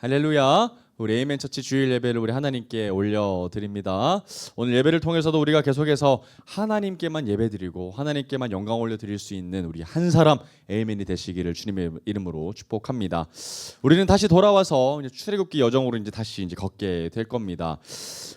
할렐루야. 우리 에이멘 처치 주일 예배를 우리 하나님께 올려드립니다. 오늘 예배를 통해서도 우리가 계속해서 하나님께만 예배드리고 하나님께만 영광 올려드릴 수 있는 우리 한 사람 에이멘이 되시기를 주님의 이름으로 축복합니다. 우리는 다시 돌아와서 이제 출애굽기 여정으로 다시 걷게 될 겁니다.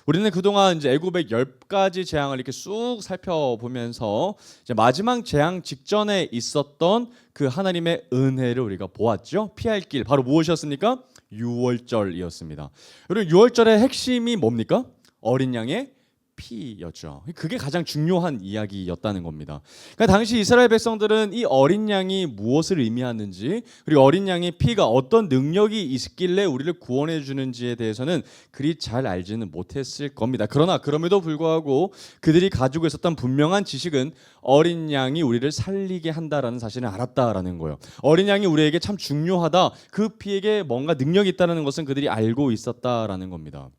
우리는 그동안 애굽의 10가지 재앙을 이렇게 쑥 살펴보면서 마지막 재앙 직전에 있었던 그 하나님의 은혜를 우리가 보았죠. 피할 길 바로 무엇이었습니까? 유월절이었습니다. 여러분, 유월절의 핵심이 뭡니까? 어린 양의 피였죠. 그게 가장 중요한 이야기였다는 겁니다. 그러니까 당시 이스라엘 백성들은 이 어린 양이 무엇을 의미하는지, 그리고 어린 양의 피가 어떤 능력이 있길래 우리를 구원해 주는지에 대해서는 그리 잘 알지는 못했을 겁니다. 그러나 그럼에도 불구하고 그들이 가지고 있었던 분명한 지식은 어린 양이 우리를 살리게 한다라는 사실을 알았다라는 거예요. 어린 양이 우리에게 참 중요하다, 그 피에게 뭔가 능력이 있다는 것은 그들이 알고 있었다라는 겁니다.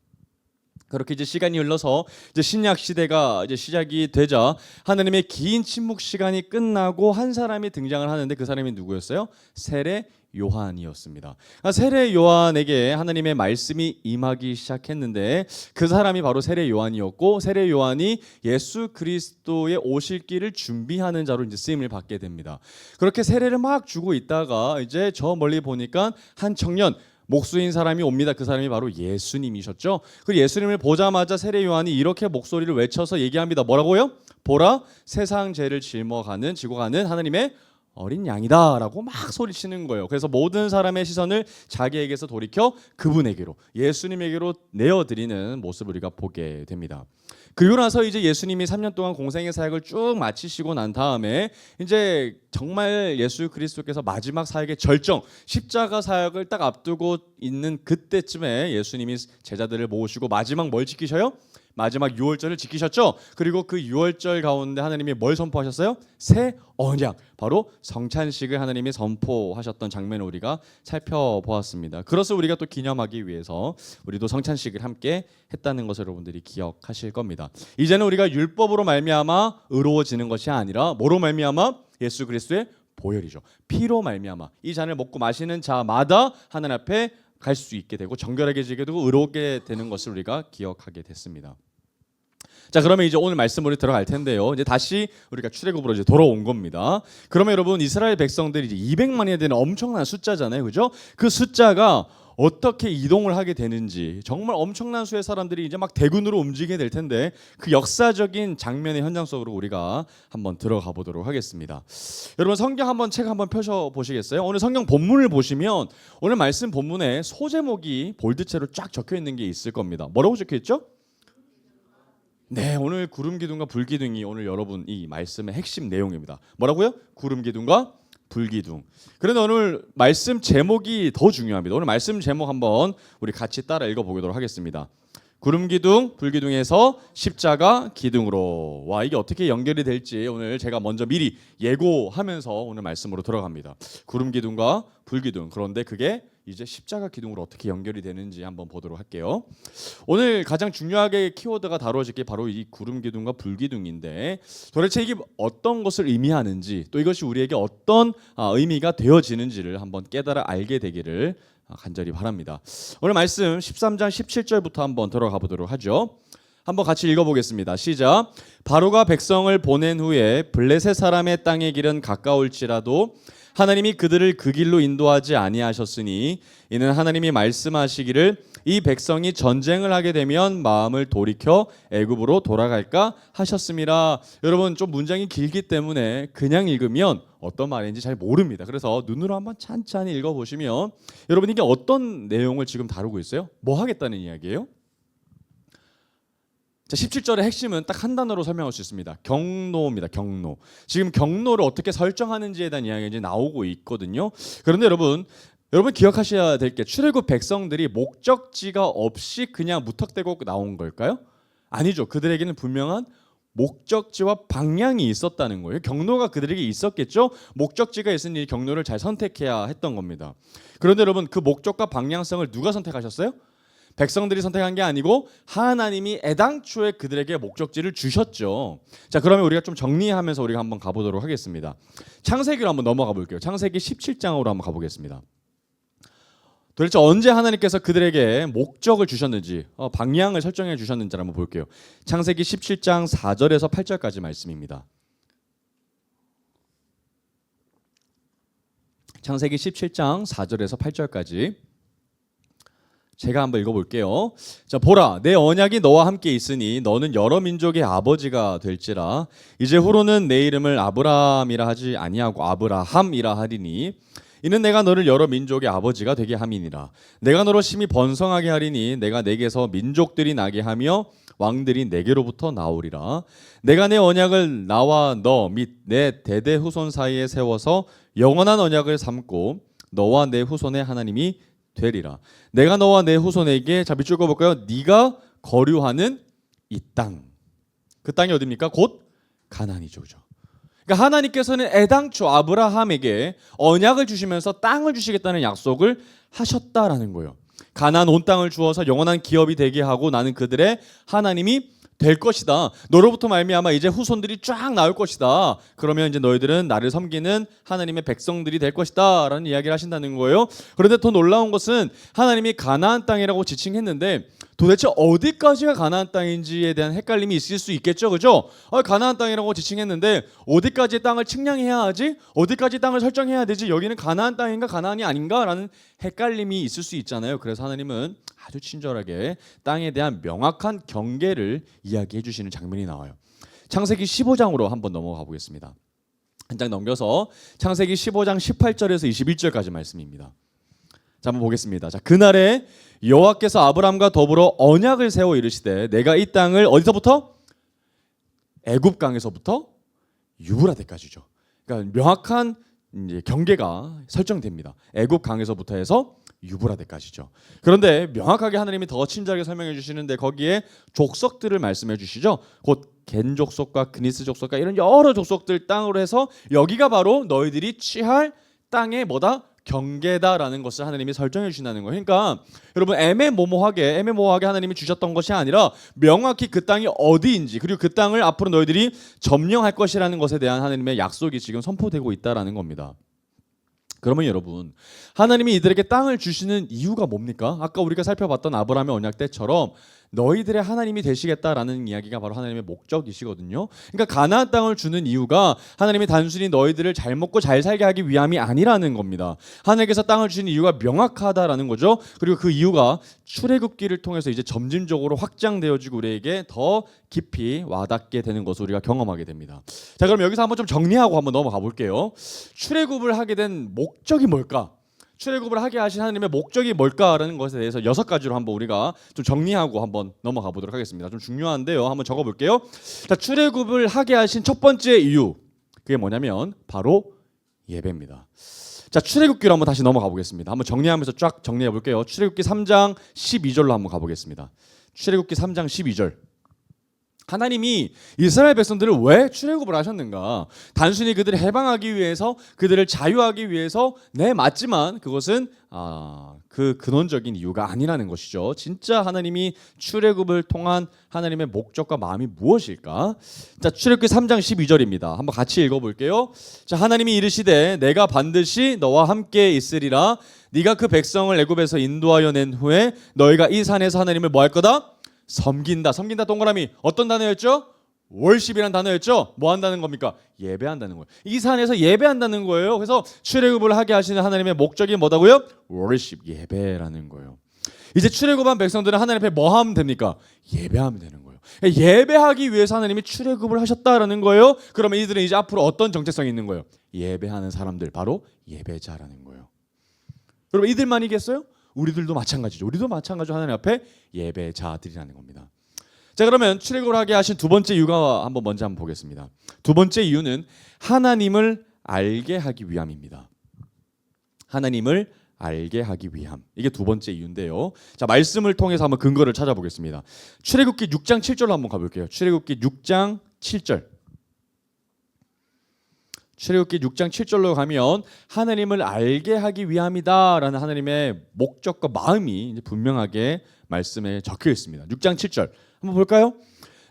그렇게 시간이 흘러서 신약 시대가 시작이 되자 하나님의 긴 침묵 시간이 끝나고 한 사람이 등장을 하는데 그 사람이 누구였어요? 세례 요한이었습니다. 세례 요한에게 하나님의 말씀이 임하기 시작했는데 그 사람이 바로 세례 요한이었고, 세례 요한이 예수 그리스도의 오실 길을 준비하는 자로 쓰임을 받게 됩니다. 그렇게 세례를 막 주고 있다가 저 멀리 보니까 한 청년, 목수인 사람이 옵니다. 그 사람이 바로 예수님이셨죠. 그리고 예수님을 보자마자 세례 요한이 이렇게 목소리를 외쳐서 얘기합니다. 뭐라고요? 보라, 세상 죄를 지고 가는 하나님의 어린 양이다라고 막 소리치는 거예요. 그래서 모든 사람의 시선을 자기에게서 돌이켜 그분에게로, 예수님에게로 내어드리는 모습을 우리가 보게 됩니다. 그리고 나서 예수님이 3년 동안 공생의 사역을 쭉 마치시고 난 다음에 정말 예수 그리스도께서 마지막 사역의 절정, 십자가 사역을 딱 앞두고 있는 그때쯤에 예수님이 제자들을 모으시고 마지막 뭘 지키셔요? 마지막 유월절을 지키셨죠. 그리고 그 유월절 가운데 하나님이 뭘 선포하셨어요? 새 언약, 바로 성찬식을 하나님이 선포하셨던 장면을 우리가 살펴보았습니다. 그래서 우리가 또 기념하기 위해서 우리도 성찬식을 함께 했다는 것을 여러분들이 기억하실 겁니다. 이제는 우리가 율법으로 말미암아 의로워지는 것이 아니라 뭐로 말미암아? 예수 그리스도의 보혈이죠. 피로 말미암아 이 잔을 먹고 마시는 자마다 하나님 앞에 갈 수 있게 되고 정결하게 지게 되고 의롭게 되는 것을 우리가 기억하게 됐습니다. 자, 그러면 오늘 말씀으로 들어갈 텐데요. 다시 우리가 출애굽으로 돌아온 겁니다. 그러면 여러분, 이스라엘 백성들이 200만이 되는 엄청난 숫자잖아요, 그죠? 그 숫자가 어떻게 이동을 하게 되는지, 정말 엄청난 수의 사람들이 막 대군으로 움직이게 될 텐데 그 역사적인 장면의 현장 속으로 우리가 한번 들어가 보도록 하겠습니다. 여러분, 성경 책 한번 펴셔 보시겠어요? 오늘 성경 본문을 보시면 오늘 말씀 본문에 소제목이 볼드체로 쫙 적혀 있는 게 있을 겁니다. 뭐라고 적혀 있죠? 네, 오늘 구름기둥과 불기둥이 오늘 여러분 이 말씀의 핵심 내용입니다. 뭐라고요? 구름기둥과 불기둥. 그런데 오늘 말씀 제목이 더 중요합니다. 오늘 말씀 제목 한번 우리 같이 따라 읽어보도록 하겠습니다. 구름기둥, 불기둥에서 십자가 기둥으로. 와, 이게 어떻게 연결이 될지 오늘 제가 먼저 미리 예고하면서 오늘 말씀으로 들어갑니다. 구름기둥과 불기둥. 그런데 그게 이제 십자가 기둥으로 어떻게 연결이 되는지 한번 보도록 할게요. 오늘 가장 중요하게 키워드가 다루어질 게 바로 이 구름기둥과 불기둥인데 도대체 이게 어떤 것을 의미하는지, 또 이것이 우리에게 어떤 의미가 되어지는지를 한번 깨달아 알게 되기를 간절히 바랍니다. 오늘 말씀 13장 17절부터 한번 들어가 보도록 하죠. 한번 같이 읽어보겠습니다. 시작. 바로가 백성을 보낸 후에 블레셋 사람의 땅의 길은 가까울지라도 하나님이 그들을 그 길로 인도하지 아니하셨으니 이는 하나님이 말씀하시기를 이 백성이 전쟁을 하게 되면 마음을 돌이켜 애굽으로 돌아갈까 하셨음이라. 여러분, 좀 문장이 길기 때문에 그냥 읽으면 어떤 말인지 잘 모릅니다. 그래서 눈으로 한번 찬찬히 읽어보시면 여러분, 이게 어떤 내용을 지금 다루고 있어요? 뭐 하겠다는 이야기예요? 자, 17절의 핵심은 딱 한 단어로 설명할 수 있습니다. 경로입니다. 경로. 지금 경로를 어떻게 설정하는지에 대한 이야기가 이제 나오고 있거든요. 그런데 여러분 기억하셔야 될 게, 출애굽 백성들이 목적지가 없이 그냥 무턱대고 나온 걸까요? 아니죠. 그들에게는 분명한 목적지와 방향이 있었다는 거예요. 경로가 그들에게 있었겠죠. 목적지가 있으니 경로를 잘 선택해야 했던 겁니다. 그런데 여러분, 그 목적과 방향성을 누가 선택하셨어요? 백성들이 선택한 게 아니고 하나님이 애당초에 그들에게 목적지를 주셨죠. 자, 그러면 우리가 좀 정리하면서 우리가 한번 가보도록 하겠습니다. 창세기로 한번 넘어가 볼게요. 창세기 17장으로 한번 가보겠습니다. 도대체 언제 하나님께서 그들에게 목적을 주셨는지 방향을 설정해 주셨는지 한번 볼게요. 창세기 17장 4절에서 8절까지 말씀입니다. 창세기 17장 4절에서 8절까지 제가 한번 읽어볼게요. 자, 보라, 내 언약이 너와 함께 있으니 너는 여러 민족의 아버지가 될지라. 이제 후로는 내 이름을 아브라함이라 하지 아니하고 아브라함이라 하리니 이는 내가 너를 여러 민족의 아버지가 되게 함이니라. 내가 너로 심히 번성하게 하리니 내가 내게서 민족들이 나게 하며 왕들이 내게로부터 나오리라. 내가 내 언약을 나와 너 및 내 대대 후손 사이에 세워서 영원한 언약을 삼고 너와 내 후손의 하나님이 되리라. 내가 너와 내 후손에게 자 밑줄 그어볼까요? 네가 거류하는 이 땅. 그 땅이 어디입니까? 곧 가나안이죠. 그죠? 그러니까 하나님께서는 애당초 아브라함에게 언약을 주시면서 땅을 주시겠다는 약속을 하셨다라는 거예요. 가나안 온 땅을 주어서 영원한 기업이 되게 하고 나는 그들의 하나님이 될 것이다. 너로부터 말미암아 이제 후손들이 쫙 나올 것이다. 그러면 이제 너희들은 나를 섬기는 하나님의 백성들이 될 것이다 라는 이야기를 하신다는 거예요. 그런데 더 놀라운 것은 하나님이 가나안 땅이라고 지칭했는데 도대체 어디까지가 가나안 땅인지에 대한 헷갈림이 있을 수 있겠죠. 그죠? 가나안 땅이라고 지칭했는데 어디까지 땅을 측량해야 하지? 어디까지 땅을 설정해야 되지? 여기는 가나안 땅인가 가나안이 아닌가? 라는 헷갈림이 있을 수 있잖아요. 그래서 하나님은 아주 친절하게 땅에 대한 명확한 경계를 이야기해 주시는 장면이 나와요. 창세기 15장으로 한번 넘어가 보겠습니다. 한 장 넘겨서 창세기 15장 18절에서 21절까지 말씀입니다. 자, 한번 보겠습니다. 자, 그날에 여호와께서 아브람과 더불어 언약을 세워 이르시되 내가 이 땅을 어디서부터? 애굽 강에서부터 유브라데까지죠. 그러니까 명확한 이제 경계가 설정됩니다. 애굽 강에서부터 해서 유브라데까지죠. 그런데 명확하게 하나님이 더 친절하게 설명해 주시는데 거기에 족속들을 말씀해 주시죠. 곧 겐 족속과 그니스 족속과 이런 여러 족속들 땅으로 해서 여기가 바로 너희들이 취할 땅의 뭐다? 경계다라는 것을 하나님이 설정해 주신다는 거예요. 그러니까 여러분 애매모호하게 하나님이 주셨던 것이 아니라 명확히 그 땅이 어디인지 그리고 그 땅을 앞으로 너희들이 점령할 것이라는 것에 대한 하나님의 약속이 지금 선포되고 있다라는 겁니다. 그러면 여러분 하나님이 이들에게 땅을 주시는 이유가 뭡니까? 아까 우리가 살펴봤던 아브라함의 언약 때처럼 너희들의 하나님이 되시겠다라는 이야기가 바로 하나님의 목적이시거든요. 그러니까 가나안 땅을 주는 이유가 하나님이 단순히 너희들을 잘 먹고 잘 살게 하기 위함이 아니라는 겁니다. 하나님께서 땅을 주시는 이유가 명확하다라는 거죠. 그리고 그 이유가 출애굽기를 통해서 이제 점진적으로 확장되어지고 우리에게 더 깊이 와닿게 되는 것을 우리가 경험하게 됩니다. 자, 그럼 여기서 한번 좀 정리하고 한번 넘어가 볼게요. 출애굽을 하게 된 목적이 뭘까? 출애굽을 하게 하신 하나님의 목적이 뭘까라는 것에 대해서 6가지로 한번 우리가 좀 정리하고 한번 넘어가 보도록 하겠습니다. 좀 중요한데요. 한번 적어 볼게요. 자, 출애굽을 하게 하신 첫 번째 이유. 그게 뭐냐면 바로 예배입니다. 자, 출애굽기로 한번 다시 넘어가 보겠습니다. 한번 정리하면서 쫙 정리해 볼게요. 출애굽기 3장 12절로 한번 가 보겠습니다. 출애굽기 3장 12절. 하나님이 이스라엘 백성들을 왜 출애굽을 하셨는가? 단순히 그들을 해방하기 위해서, 그들을 자유하기 위해서 네 맞지만 그것은 그 근원적인 이유가 아니라는 것이죠. 진짜 하나님이 출애굽을 통한 하나님의 목적과 마음이 무엇일까? 자, 출애굽기 3장 12절입니다. 한번 같이 읽어볼게요. 자, 하나님이 이르시되 내가 반드시 너와 함께 있으리라. 네가 그 백성을 애굽에서 인도하여 낸 후에 너희가 이 산에서 하나님을 뭐 할 거다? 섬긴다. 섬긴다 동그라미. 어떤 단어였죠? 월십이라는 단어였죠. 뭐 한다는 겁니까? 예배한다는 거예요. 이 산에서 예배한다는 거예요. 그래서 출애굽을 하게 하시는 하나님의 목적이 뭐다고요? 월십, 예배라는 거예요. 이제 출애굽한 백성들은 하나님 앞에 뭐 하면 됩니까? 예배하면 되는 거예요. 예배하기 위해서 하나님이 출애굽을 하셨다라는 거예요. 그러면 이들은 이제 앞으로 어떤 정체성이 있는 거예요? 예배하는 사람들, 바로 예배자라는 거예요. 여러분 이들만이겠어요? 우리들도 마찬가지죠. 우리도 마찬가지로 하나님 앞에 예배자들이라는 겁니다. 자, 그러면 출애굽을 하게 하신 두 번째 이유가 먼저 한번 보겠습니다. 두 번째 이유는 하나님을 알게 하기 위함입니다. 하나님을 알게 하기 위함. 이게 두 번째 이유인데요. 자, 말씀을 통해서 한번 근거를 찾아보겠습니다. 출애굽기 6장 7절로 한번 가볼게요. 출애굽기 6장 7절. 출애굽기 6장 7절로 가면 하나님을 알게 하기 위함이다라는 하나님의 목적과 마음이 분명하게 말씀에 적혀 있습니다. 6장 7절 한번 볼까요?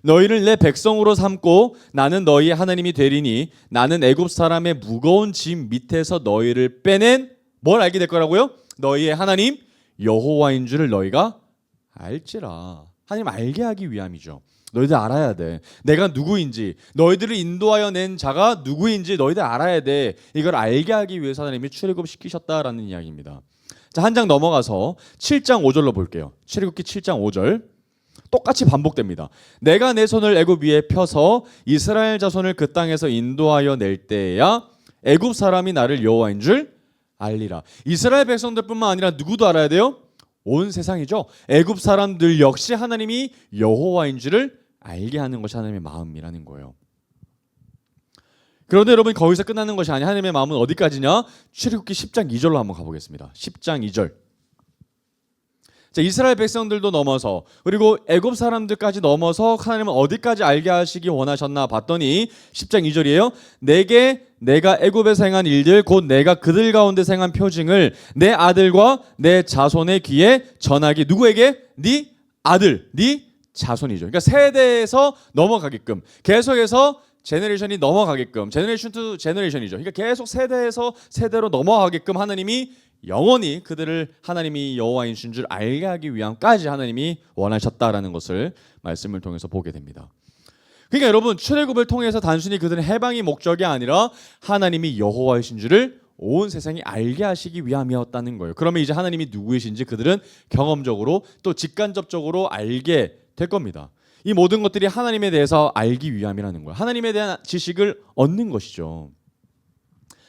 너희를 내 백성으로 삼고 나는 너희의 하나님이 되리니 나는 애굽 사람의 무거운 짐 밑에서 너희를 빼낸 뭘 알게 될 거라고요? 너희의 하나님 여호와인 줄을 너희가 알지라. 하나님 알게 하기 위함이죠. 너희들 알아야 돼. 내가 누구인지, 너희들을 인도하여 낸 자가 누구인지 너희들 알아야 돼. 이걸 알게 하기 위해서 하나님이 출애굽시키셨다라는 이야기입니다. 자, 한 장 넘어가서 7장 5절로 볼게요. 출애굽기 7장 5절. 똑같이 반복됩니다. 내가 내 손을 애굽 위에 펴서 이스라엘 자손을 그 땅에서 인도하여 낼 때야 애굽 사람이 나를 여호와인 줄 알리라. 이스라엘 백성들뿐만 아니라 누구도 알아야 돼요? 온 세상이죠. 애굽 사람들 역시 하나님이 여호와인 줄을 알게 하는 것이 하나님의 마음이라는 거예요. 그런데 여러분 거기서 끝나는 것이 아니야. 하나님의 마음은 어디까지냐? 출애굽기 10장 2절로 한번 가보겠습니다. 10장 2절. 자, 이스라엘 백성들도 넘어서 그리고 애굽 사람들까지 넘어서 하나님은 어디까지 알게 하시기 원하셨나 봤더니 10장 2절이에요. 내가 애굽에서 행한 일들 곧 내가 그들 가운데 행한 표징을 내 아들과 내 자손의 귀에 전하기. 누구에게? 네 아들, 네 자손이죠. 그러니까 세대에서 넘어가게끔 계속해서 제너레이션이 넘어가게끔 제너레이션 투 제너레이션이죠. 그러니까 계속 세대에서 세대로 넘어가게끔 하나님이 영원히 그들을 하나님이 여호와이신 줄 알게 하기 위함까지 하나님이 원하셨다라는 것을 말씀을 통해서 보게 됩니다. 그러니까 여러분 출애굽을 통해서 단순히 그들의 해방이 목적이 아니라 하나님이 여호와이신 줄을 온 세상이 알게 하시기 위함이었다는 거예요. 그러면 이제 하나님이 누구이신지 그들은 경험적으로 또 직간접적으로 알게 될 겁니다. 이 모든 것들이 하나님에 대해서 알기 위함이라는 거예요. 하나님에 대한 지식을 얻는 것이죠.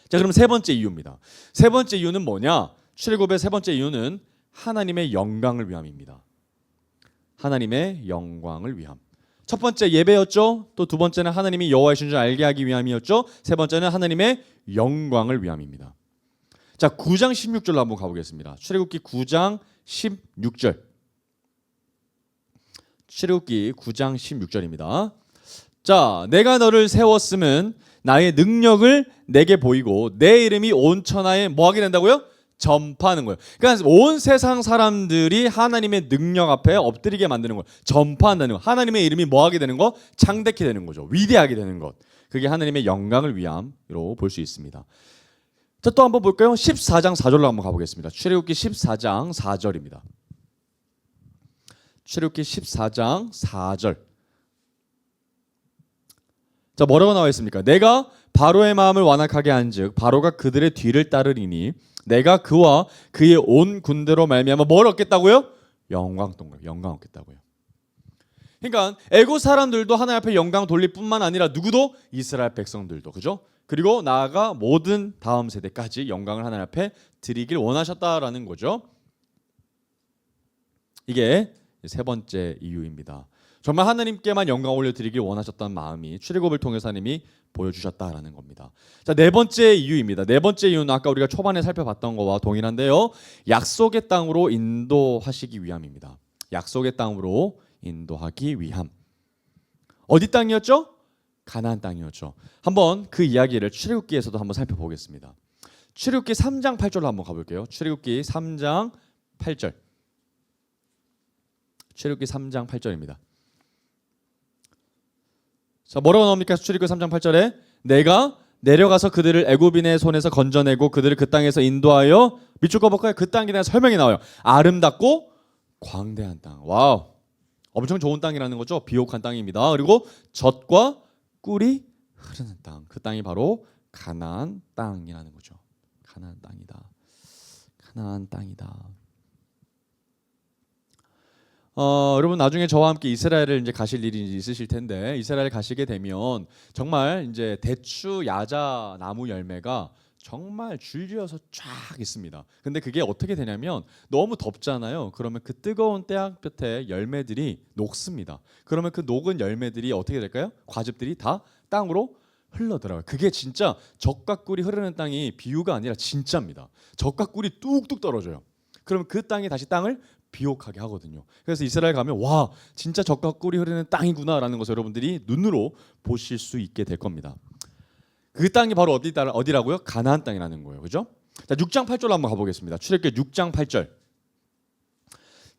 자, 그럼 세 번째 이유입니다. 세 번째 이유는 뭐냐? 출애굽의 세 번째 이유는 하나님의 영광을 위함입니다. 하나님의 영광을 위함. 첫 번째 예배였죠. 또 두 번째는 하나님이 여호와이신 줄 알게 하기 위함이었죠. 세 번째는 하나님의 영광을 위함입니다. 자, 9장 16절로 한번 가보겠습니다. 출애굽기 9장 16절. 출애굽기 9장 16절입니다. 자, 내가 너를 세웠음은 나의 능력을 내게 보이고 내 이름이 온 천하에 뭐 하게 된다고요? 전파하는 거예요. 그러니까 온 세상 사람들이 하나님의 능력 앞에 엎드리게 만드는 거예요. 전파한다는 거. 하나님의 이름이 뭐 하게 되는 거? 창대케 되는 거죠. 위대하게 되는 것. 그게 하나님의 영광을 위함으로 볼 수 있습니다. 자, 또 한번 볼까요? 14장 4절로 한번 가보겠습니다. 출애굽기 14장 4절입니다. 출애굽기 14장 4절. 자, 뭐라고 나와 있습니까? 내가 바로의 마음을 완악하게 한즉 바로가 그들의 뒤를 따르리니 내가 그와 그의 온 군대로 말미암아 뭘 얻겠다고요? 영광 얻겠다고요. 그러니까 애굽 사람들도 하나님 앞에 영광 돌릴 뿐만 아니라 누구도? 이스라엘 백성들도, 그죠? 그리고 나아가 모든 다음 세대까지 영광을 하나님 앞에 드리길 원하셨다라는 거죠. 이게 세 번째 이유입니다. 정말 하나님께만 영광 올려드리길 원하셨던 마음이 출애굽을 통해서 하나님이 보여주셨다라는 겁니다. 자, 네 번째 이유입니다. 네 번째 이유는 아까 우리가 초반에 살펴봤던 거와 동일한데요. 약속의 땅으로 인도하시기 위함입니다. 약속의 땅으로 인도하기 위함. 어디 땅이었죠? 가나안 땅이었죠. 한번 그 이야기를 출애굽기에서도 한번 살펴보겠습니다. 출애굽기 3장 8절로 한번 가볼게요. 출애굽기 3장 8절. 출애굽기 3장 8절입니다. 자, 뭐라고 나옵니까? 출애굽기 3장 8절에 내가 내려가서 그들을 애굽인의 손에서 건져내고 그들을 그 땅에서 인도하여 밑줄 꺼볼까요? 그 땅에 대한 설명이 나와요. 아름답고 광대한 땅. 와우, 엄청 좋은 땅이라는 거죠. 비옥한 땅입니다. 그리고 젖과 꿀이 흐르는 땅. 그 땅이 바로 가나안 땅이라는 거죠. 가나안 땅이다. 가나안 땅이다. 여러분 나중에 저와 함께 이스라엘을 이제 가실 일이 있으실 텐데 이스라엘 가시게 되면 정말 이제 대추 야자 나무 열매가 정말 줄지어서 쫙 있습니다. 근데 그게 어떻게 되냐면 너무 덥잖아요. 그러면 그 뜨거운 태양볕에 열매들이 녹습니다. 그러면 그 녹은 열매들이 어떻게 될까요? 과즙들이 다 땅으로 흘러들어요. 그게 진짜 젖과 꿀이 흐르는 땅이 비유가 아니라 진짜입니다. 젖과 꿀이 뚝뚝 떨어져요. 그러면 그 땅이 다시 땅을 비옥하게 하거든요. 그래서 이스라엘 가면 와, 진짜 젖과 꿀이 흐르는 땅이구나라는 것을 여러분들이 눈으로 보실 수 있게 될 겁니다. 그 땅이 바로 어디라고요? 가나안 땅이라는 거예요. 그죠? 자, 6장 8절로 한번 가보겠습니다. 출애굽기 6장 8절.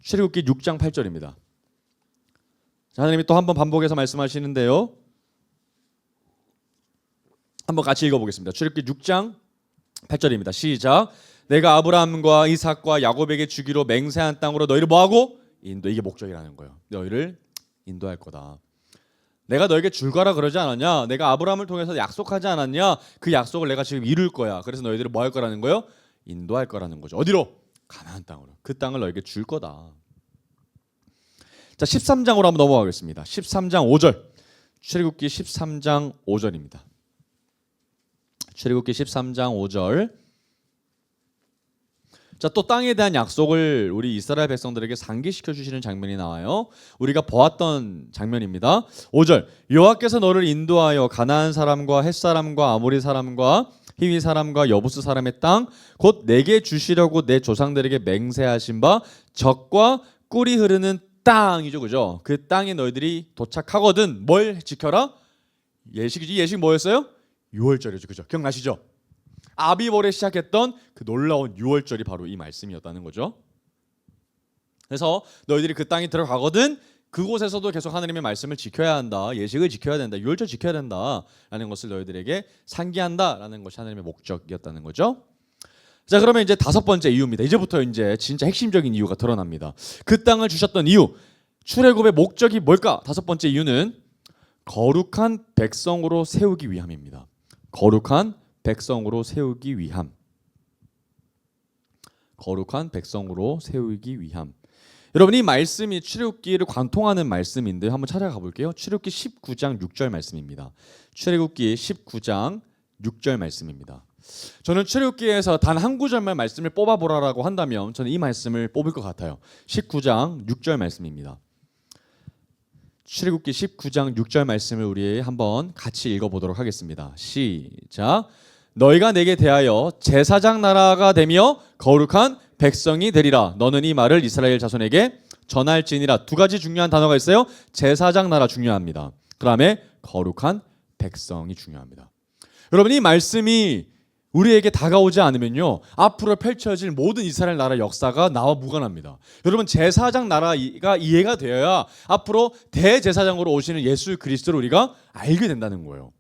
출애굽기 6장 8절입니다. 자, 하나님이 또 한번 반복해서 말씀하시는데요. 한번 같이 읽어보겠습니다. 출애굽기 6장 8절입니다. 시작. 내가 아브라함과 이삭과 야곱에게 주기로 맹세한 땅으로 너희를 뭐하고? 이게 목적이라는 거예요. 너희를 인도할 거다. 내가 너에게 줄 거라 그러지 않았냐? 내가 아브라함을 통해서 약속하지 않았냐? 그 약속을 내가 지금 이룰 거야. 그래서 너희들을 뭐 할 거라는 거예요? 인도할 거라는 거죠. 어디로? 가나안 땅으로. 그 땅을 너에게 줄 거다. 자, 13장으로 한번 넘어가겠습니다. 13장 5절. 출애굽기 13장 5절입니다. 출애굽기 13장 5절. 자, 또 땅에 대한 약속을 우리 이스라엘 백성들에게 상기시켜 주시는 장면이 나와요. 우리가 보았던 장면입니다. 5절. 여호와께서 너를 인도하여 가나안 사람과 헷 사람과 아모리 사람과 히위 사람과 여부스 사람의 땅 곧 내게 주시려고 내 조상들에게 맹세하신 바 적과 꿀이 흐르는 땅이죠. 그죠? 그 땅에 너희들이 도착하거든 뭘 지켜라? 예식이지. 예식 뭐였어요? 유월절이죠. 그죠? 기억나시죠? 아비벌에 시작했던 그 놀라운 유월절이 바로 이 말씀이었다는 거죠. 그래서 너희들이 그 땅에 들어가거든 그곳에서도 계속 하나님의 말씀을 지켜야 한다. 예식을 지켜야 된다. 유월절 지켜야 된다라는 것을 너희들에게 상기한다라는 것이 하나님의 목적이었다는 거죠. 자, 그러면 이제 다섯 번째 이유입니다. 이제부터 이제 진짜 핵심적인 이유가 드러납니다. 그 땅을 주셨던 이유, 출애굽의 목적이 뭘까? 다섯 번째 이유는 거룩한 백성으로 세우기 위함입니다. 거룩한 백성으로 세우기 위함. 거룩한 백성으로 세우기 위함. 여러분, 이 말씀이 출애굽기를 관통하는 말씀인데 한번 찾아가 볼게요. 출애굽기 19장 6절 말씀입니다. 출애굽기 19장 6절 말씀입니다. 저는 출애굽기에서 단 한 구절만 말씀을 뽑아보라라고 한다면 저는 이 말씀을 뽑을 것 같아요. 19장 6절 말씀입니다. 출애굽기 19장 6절 말씀을 우리 한번 같이 읽어보도록 하겠습니다. 시작. 너희가 내게 대하여 제사장 나라가 되며 거룩한 백성이 되리라. 너는 이 말을 이스라엘 자손에게 전할지니라. 두 가지 중요한 단어가 있어요. 제사장 나라 중요합니다. 그 다음에 거룩한 백성이 중요합니다. 여러분, 이 말씀이 우리에게 다가오지 않으면요 앞으로 펼쳐질 모든 이스라엘 나라 역사가 나와 무관합니다. 여러분, 제사장 나라가 이해가 되어야 앞으로 대제사장으로 오시는 예수 그리스도를 우리가 알게 된다는 거예요.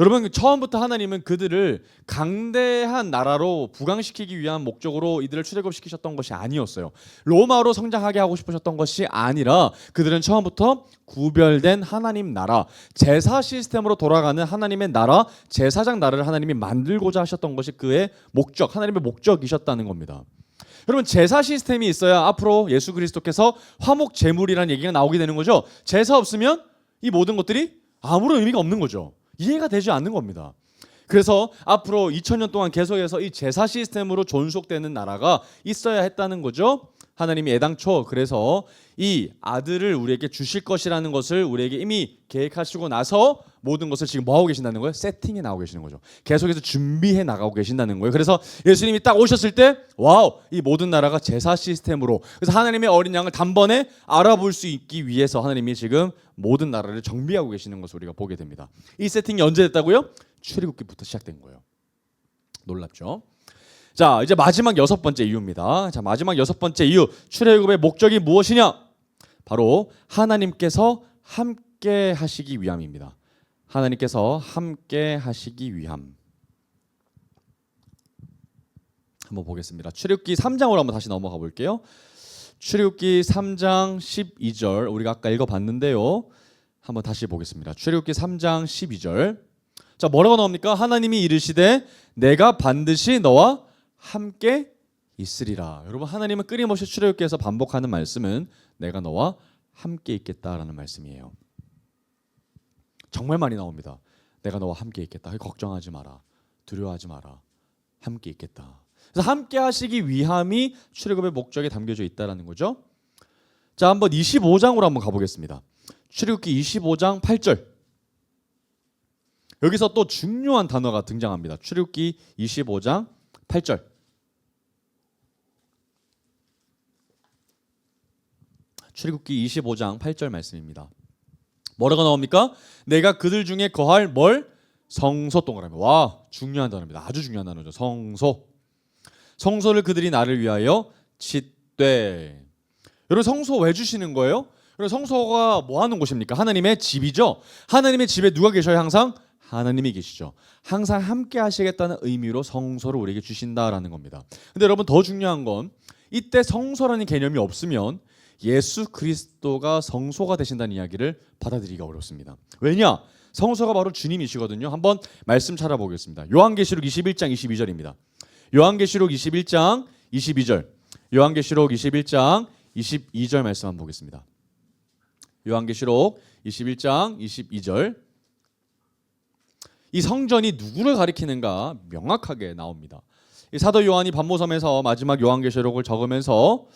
여러분, 처음부터 하나님은 그들을 강대한 나라로 부강시키기 위한 목적으로 이들을 출애굽시키셨던 것이 아니었어요. 로마로 성장하게 하고 싶으셨던 것이 아니라 그들은 처음부터 구별된 하나님 나라, 제사 시스템으로 돌아가는 하나님의 나라, 제사장 나라를 하나님이 만들고자 하셨던 것이 그의 목적, 하나님의 목적이셨다는 겁니다. 여러분, 제사 시스템이 있어야 앞으로 예수 그리스도께서 화목 제물이라는 얘기가 나오게 되는 거죠. 제사 없으면 이 모든 것들이 아무런 의미가 없는 거죠. 이해가 되지 않는 겁니다. 그래서 앞으로 2000년 동안 계속해서 이 제사 시스템으로 존속되는 나라가 있어야 했다는 거죠. 하나님이 애당초 그래서 이 아들을 우리에게 주실 것이라는 것을 우리에게 이미 계획하시고 나서 모든 것을 지금 뭐하고 계신다는 거예요? 세팅해 나가고 계시는 거죠. 계속해서 준비해 나가고 계신다는 거예요. 그래서 예수님이 딱 오셨을 때 와우, 이 모든 나라가 제사 시스템으로, 그래서 하나님의 어린 양을 단번에 알아볼 수 있기 위해서 하나님이 지금 모든 나라를 정비하고 계시는 것을 우리가 보게 됩니다. 이 세팅이 언제 됐다고요? 출애굽기부터 시작된 거예요. 놀랍죠? 자, 이제 마지막 여섯 번째 이유입니다. 자, 마지막 여섯 번째 이유, 출애굽의 목적이 무엇이냐? 바로 하나님께서 함께 하시기 위함입니다. 하나님께서 함께 하시기 위함. 한번 보겠습니다. 출애굽기 3장으로 한번 다시 넘어가 볼게요. 출애굽기 3장 12절 우리가 아까 읽어봤는데요. 한번 다시 보겠습니다. 출애굽기 3장 12절. 자, 뭐라고 나옵니까? 하나님이 이르시되 내가 반드시 너와 함께 있으리라. 여러분, 하나님은 끊임없이 출애굽기에서 반복하는 말씀은 내가 너와 함께 있겠다라는 말씀이에요. 정말 많이 나옵니다. 내가 너와 함께 있겠다. 걱정하지 마라. 두려워하지 마라. 함께 있겠다. 그래서 함께 하시기 위함이 출애굽의 목적에 담겨져 있다라는 거죠. 자, 한번 25장으로 한번 가보겠습니다. 출애굽기 25장 8절. 여기서 또 중요한 단어가 등장합니다. 출애굽기 25장 8절. 출애굽기 25장 8절 말씀입니다. 뭐라고 나옵니까? 내가 그들 중에 거할 뭘? 성소 동그라미. 와, 중요한 단어입니다. 아주 중요한 단어죠. 성소. 성소를 그들이 나를 위하여 짓되. 여러분, 성소 왜 주시는 거예요? 여러분, 성소가 뭐 하는 곳입니까? 하나님의 집이죠. 하나님의 집에 누가 계셔요? 항상 하나님이 계시죠. 항상 함께 하시겠다는 의미로 성소를 우리에게 주신다라는 겁니다. 근데 여러분 더 중요한 건 이때 성소라는 개념이 없으면 예수 그리스도가 성소가 되신다는 이야기를 받아들이기가 어렵습니다. 왜냐? 성소가 바로 주님이시거든요. 한번 말씀 찾아보겠습니다. 요한계시록 21장 22절입니다. 요한계시록 21장 22절. 요한계시록 21장 22절 말씀 한번 보겠습니다. 요한계시록 21장 22절. 이 성전이 누구를 가리키는가 명확하게 나옵니다. 이 사도 요한이 반모섬에서 마지막 요한계시록을 적으면서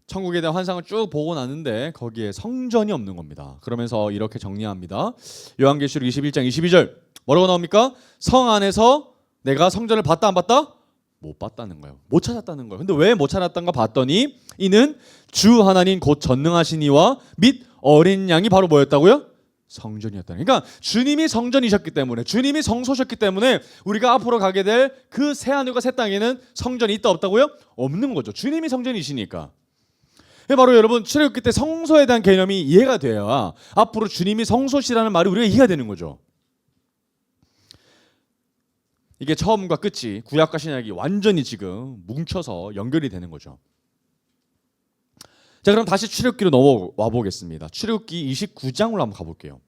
천국에 대한 환상을 쭉 보고 나는데 거기에 성전이 없는 겁니다. 그러면서 이렇게 정리합니다. 요한계시록 21장 22절 뭐라고 나옵니까? 성 안에서 내가 성전을 봤다 안 봤다? 못 봤다는 거예요. 못 찾았다는 거예요. 근데 왜 못 찾았던가 봤더니 이는 주 하나님 곧 전능하신 이와 및 어린 양이 바로 뭐였다고요? 성전이었다는. 그러니까 주님이 성전이셨기 때문에, 주님이 성소셨기 때문에 우리가 앞으로 가게 될 그 새 하늘과 새 땅에는 성전이 있다 없다고요? 없는 거죠. 주님이 성전이시니까. 바로 여러분 출애굽기 때 성소에 대한 개념이 이해가 돼야 앞으로 주님이 성소시라는 말이 우리가 이해가 되는 거죠. 이게 처음과 끝이 구약과 신약이 완전히 지금 뭉쳐서 연결이 되는 거죠. 자, 그럼 다시 출애굽기로 넘어와 보겠습니다. 출애굽기 29장으로 한번 가볼게요.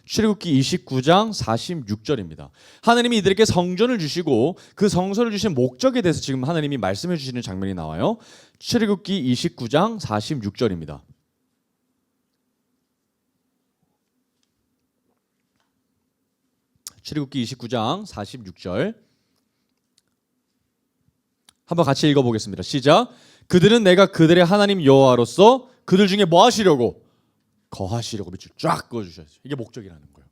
출애굽기 29장 46절입니다. 하나님이 이들에게 성전을 주시고 그 성전을 주신 목적에 대해서 지금 하나님이 말씀해 주시는 장면이 나와요. 출애굽기 29장 46절입니다. 출애굽기 29장 46절 한번 같이 읽어보겠습니다. 시작. 그들은 내가 그들의 하나님 여호와로서 그들 중에 뭐 하시려고? 거하시려고 밑줄 쫙 그어주셨어요. 이게 목적이라는 거예요.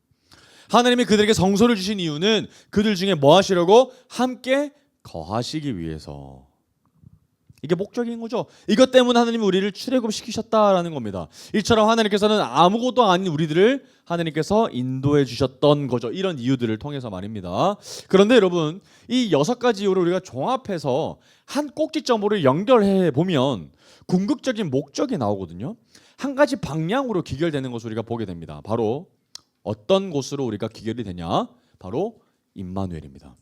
하나님이 그들에게 성소를 주신 이유는 그들 중에 뭐 하시려고? 함께 거하시기 위해서. 이게 목적인 거죠. 이것 때문에 하나님이 우리를 출애굽시키셨다라는 겁니다. 이처럼 하나님께서는 아무것도 아닌 우리들을 하나님께서 인도해 주셨던 거죠. 이런 이유들을 통해서 말입니다. 그런데 여러분 이 6가지 이유를 우리가 종합해서 한 꼭지점으로 연결해 보면 궁극적인 목적이 나오거든요. 한 가지 방향으로 귀결되는 것을 우리가 보게 됩니다. 바로 어떤 곳으로 우리가 귀결이 되냐? 바로 임마누엘입니다.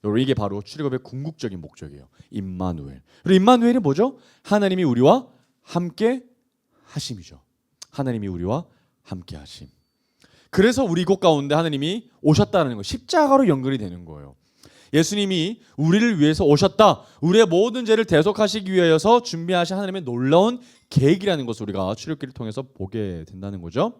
여러분 이게 바로 출애굽의 궁극적인 목적이에요. 임마누엘. 그리고 임마누엘이 뭐죠? 하나님이 우리와 함께 하심이죠. 하나님이 우리와 함께 하심. 그래서 우리 이곳 가운데 하나님이 오셨다는 거, 십자가로 연결이 되는 거예요. 예수님이 우리를 위해서 오셨다. 우리의 모든 죄를 대속하시기 위하여서 준비하신 하나님의 놀라운 계획이라는 것을 우리가 출애굽기를 통해서 보게 된다는 거죠.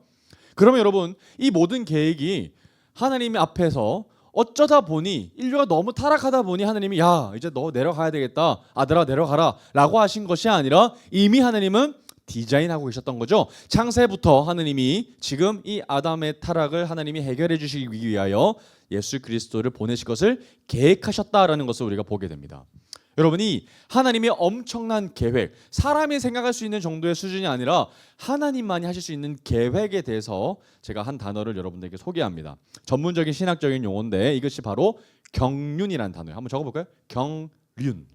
그러면 여러분 이 모든 계획이 하나님 앞에서 어쩌다 보니 인류가 너무 타락하다 보니 하나님이 야 이제 너 내려가야 되겠다. 아들아 내려가라 라고 하신 것이 아니라 이미 하나님은 디자인하고 계셨던 거죠. 창세부터 하나님이 지금 이 아담의 타락을 하나님이 해결해 주시기 위하여 예수 그리스도를 보내실 것을 계획하셨다라는 것을 우리가 보게 됩니다. 여러분이 하나님의 엄청난 계획, 사람이 생각할 수 있는 정도의 수준이 아니라 하나님만이 하실 수 있는 계획에 대해서 제가 한 단어를 여러분들에게 소개합니다. 전문적인 신학적인 용어인데 이것이 바로 경륜이라는 단어예요. 한번 적어볼까요? 경륜.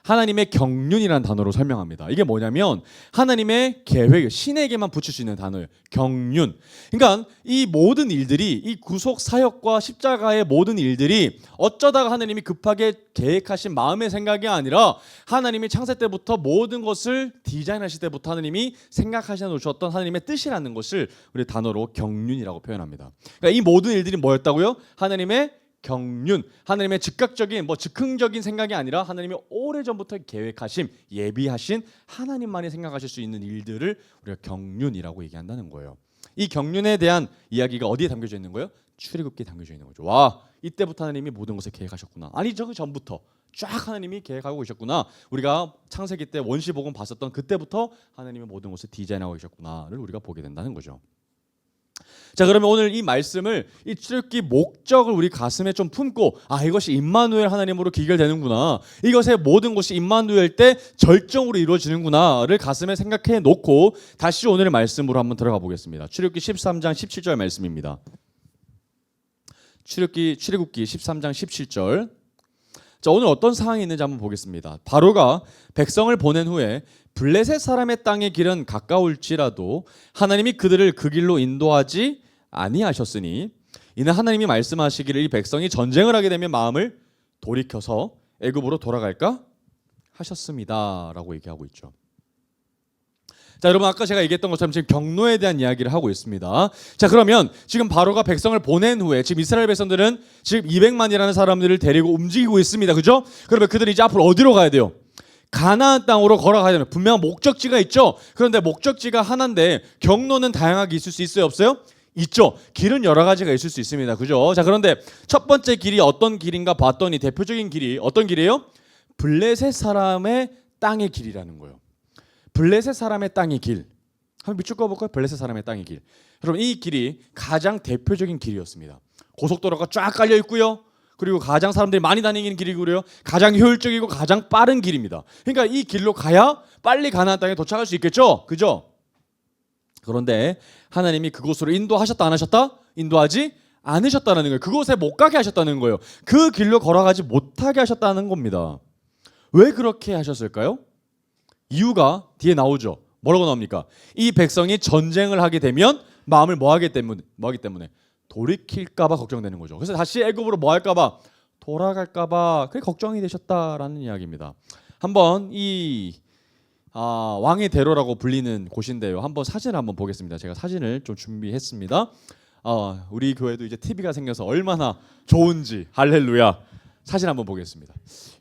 하나님의 경륜이라는 단어로 설명합니다. 이게 뭐냐면 하나님의 계획, 신에게만 붙일 수 있는 단어예요. 경륜. 그러니까 이 모든 일들이 이 구속 사역과 십자가의 모든 일들이 어쩌다가 하나님이 급하게 계획하신 마음의 생각이 아니라 하나님이 창세 때부터 모든 것을 디자인하실 때부터 하나님이 생각하셔 놓으셨던 하나님의 뜻이라는 것을 우리 단어로 경륜이라고 표현합니다. 그러니까 이 모든 일들이 뭐였다고요? 하나님의 경륜, 하나님의 즉각적인 즉흥적인 생각이 아니라 하나님이 오래전부터 계획하신, 예비하신 하나님만이 생각하실 수 있는 일들을 우리가 경륜이라고 얘기한다는 거예요. 이 경륜에 대한 이야기가 어디에 담겨져 있는 거예요? 출애굽기에 담겨져 있는 거죠. 와, 이때부터 하나님이 모든 것을 계획하셨구나. 아니 저 전부터 쫙 하나님이 계획하고 계셨구나. 우리가 창세기 때 원시복음 봤었던 그때부터 하나님이 모든 것을 디자인하고 계셨구나를 우리가 보게 된다는 거죠. 자, 그러면 오늘 이 말씀을 이 출애굽기 목적을 우리 가슴에 좀 품고 이것이 임마누엘 하나님으로 귀결되는구나. 이것의 모든 것이 임마누엘 때 절정으로 이루어지는구나를 가슴에 생각해 놓고 다시 오늘의 말씀으로 한번 들어가 보겠습니다. 출애굽기 13장 17절 말씀입니다. 출애굽기 13장 17절. 자, 오늘 어떤 상황이 있는지 한번 보겠습니다. 바로가 백성을 보낸 후에 블레셋 사람의 땅의 길은 가까울지라도 하나님이 그들을 그 길로 인도하지 아니하셨으니 이는 하나님이 말씀하시기를 이 백성이 전쟁을 하게 되면 마음을 돌이켜서 애굽으로 돌아갈까 하셨습니다라고 얘기하고 있죠. 자, 여러분 아까 제가 얘기했던 것처럼 지금 경로에 대한 이야기를 하고 있습니다. 자, 그러면 지금 바로가 백성을 보낸 후에 지금 이스라엘 백성들은 지금 200만이라는 사람들을 데리고 움직이고 있습니다. 그죠? 그러면 그들이 이제 앞으로 어디로 가야 돼요? 가나안 땅으로 걸어가야 되는 분명한 목적지가 있죠. 그런데 목적지가 하나인데 경로는 다양하게 있을 수 있어요, 없어요? 있죠. 길은 여러 가지가 있을 수 있습니다. 그죠? 자, 그런데 첫 번째 길이 어떤 길인가 봤더니 대표적인 길이 어떤 길이에요? 블레셋 사람의 땅의 길이라는 거예요. 블레셋 사람의 땅의 길. 한번 밑줄 그어볼까요? 블레셋 사람의 땅의 길. 여러분 이 길이 가장 대표적인 길이었습니다. 고속도로가 쫙 깔려 있고요. 그리고 가장 사람들이 많이 다니는 길이고요. 가장 효율적이고 가장 빠른 길입니다. 그러니까 이 길로 가야 빨리 가나안 땅에 도착할 수 있겠죠. 그죠? 그런데 하나님이 그곳으로 인도하셨다 안 하셨다? 인도하지 않으셨다는 거예요. 그곳에 못 가게 하셨다는 거예요. 그 길로 걸어가지 못하게 하셨다는 겁니다. 왜 그렇게 하셨을까요? 이유가 뒤에 나오죠. 뭐라고 나옵니까? 이 백성이 전쟁을 하게 되면 마음을 뭐하기 때문에 돌이킬까봐 걱정되는 거죠. 그래서 다시 애굽으로 뭐할까봐 돌아갈까봐 그게 걱정이 되셨다라는 이야기입니다. 한번 이 왕의 대로라고 불리는 곳인데요. 한번 사진을 한번 보겠습니다. 제가 사진을 좀 준비했습니다. 우리 교회도 이제 TV가 생겨서 얼마나 좋은지 할렐루야. 사진 한번 보겠습니다.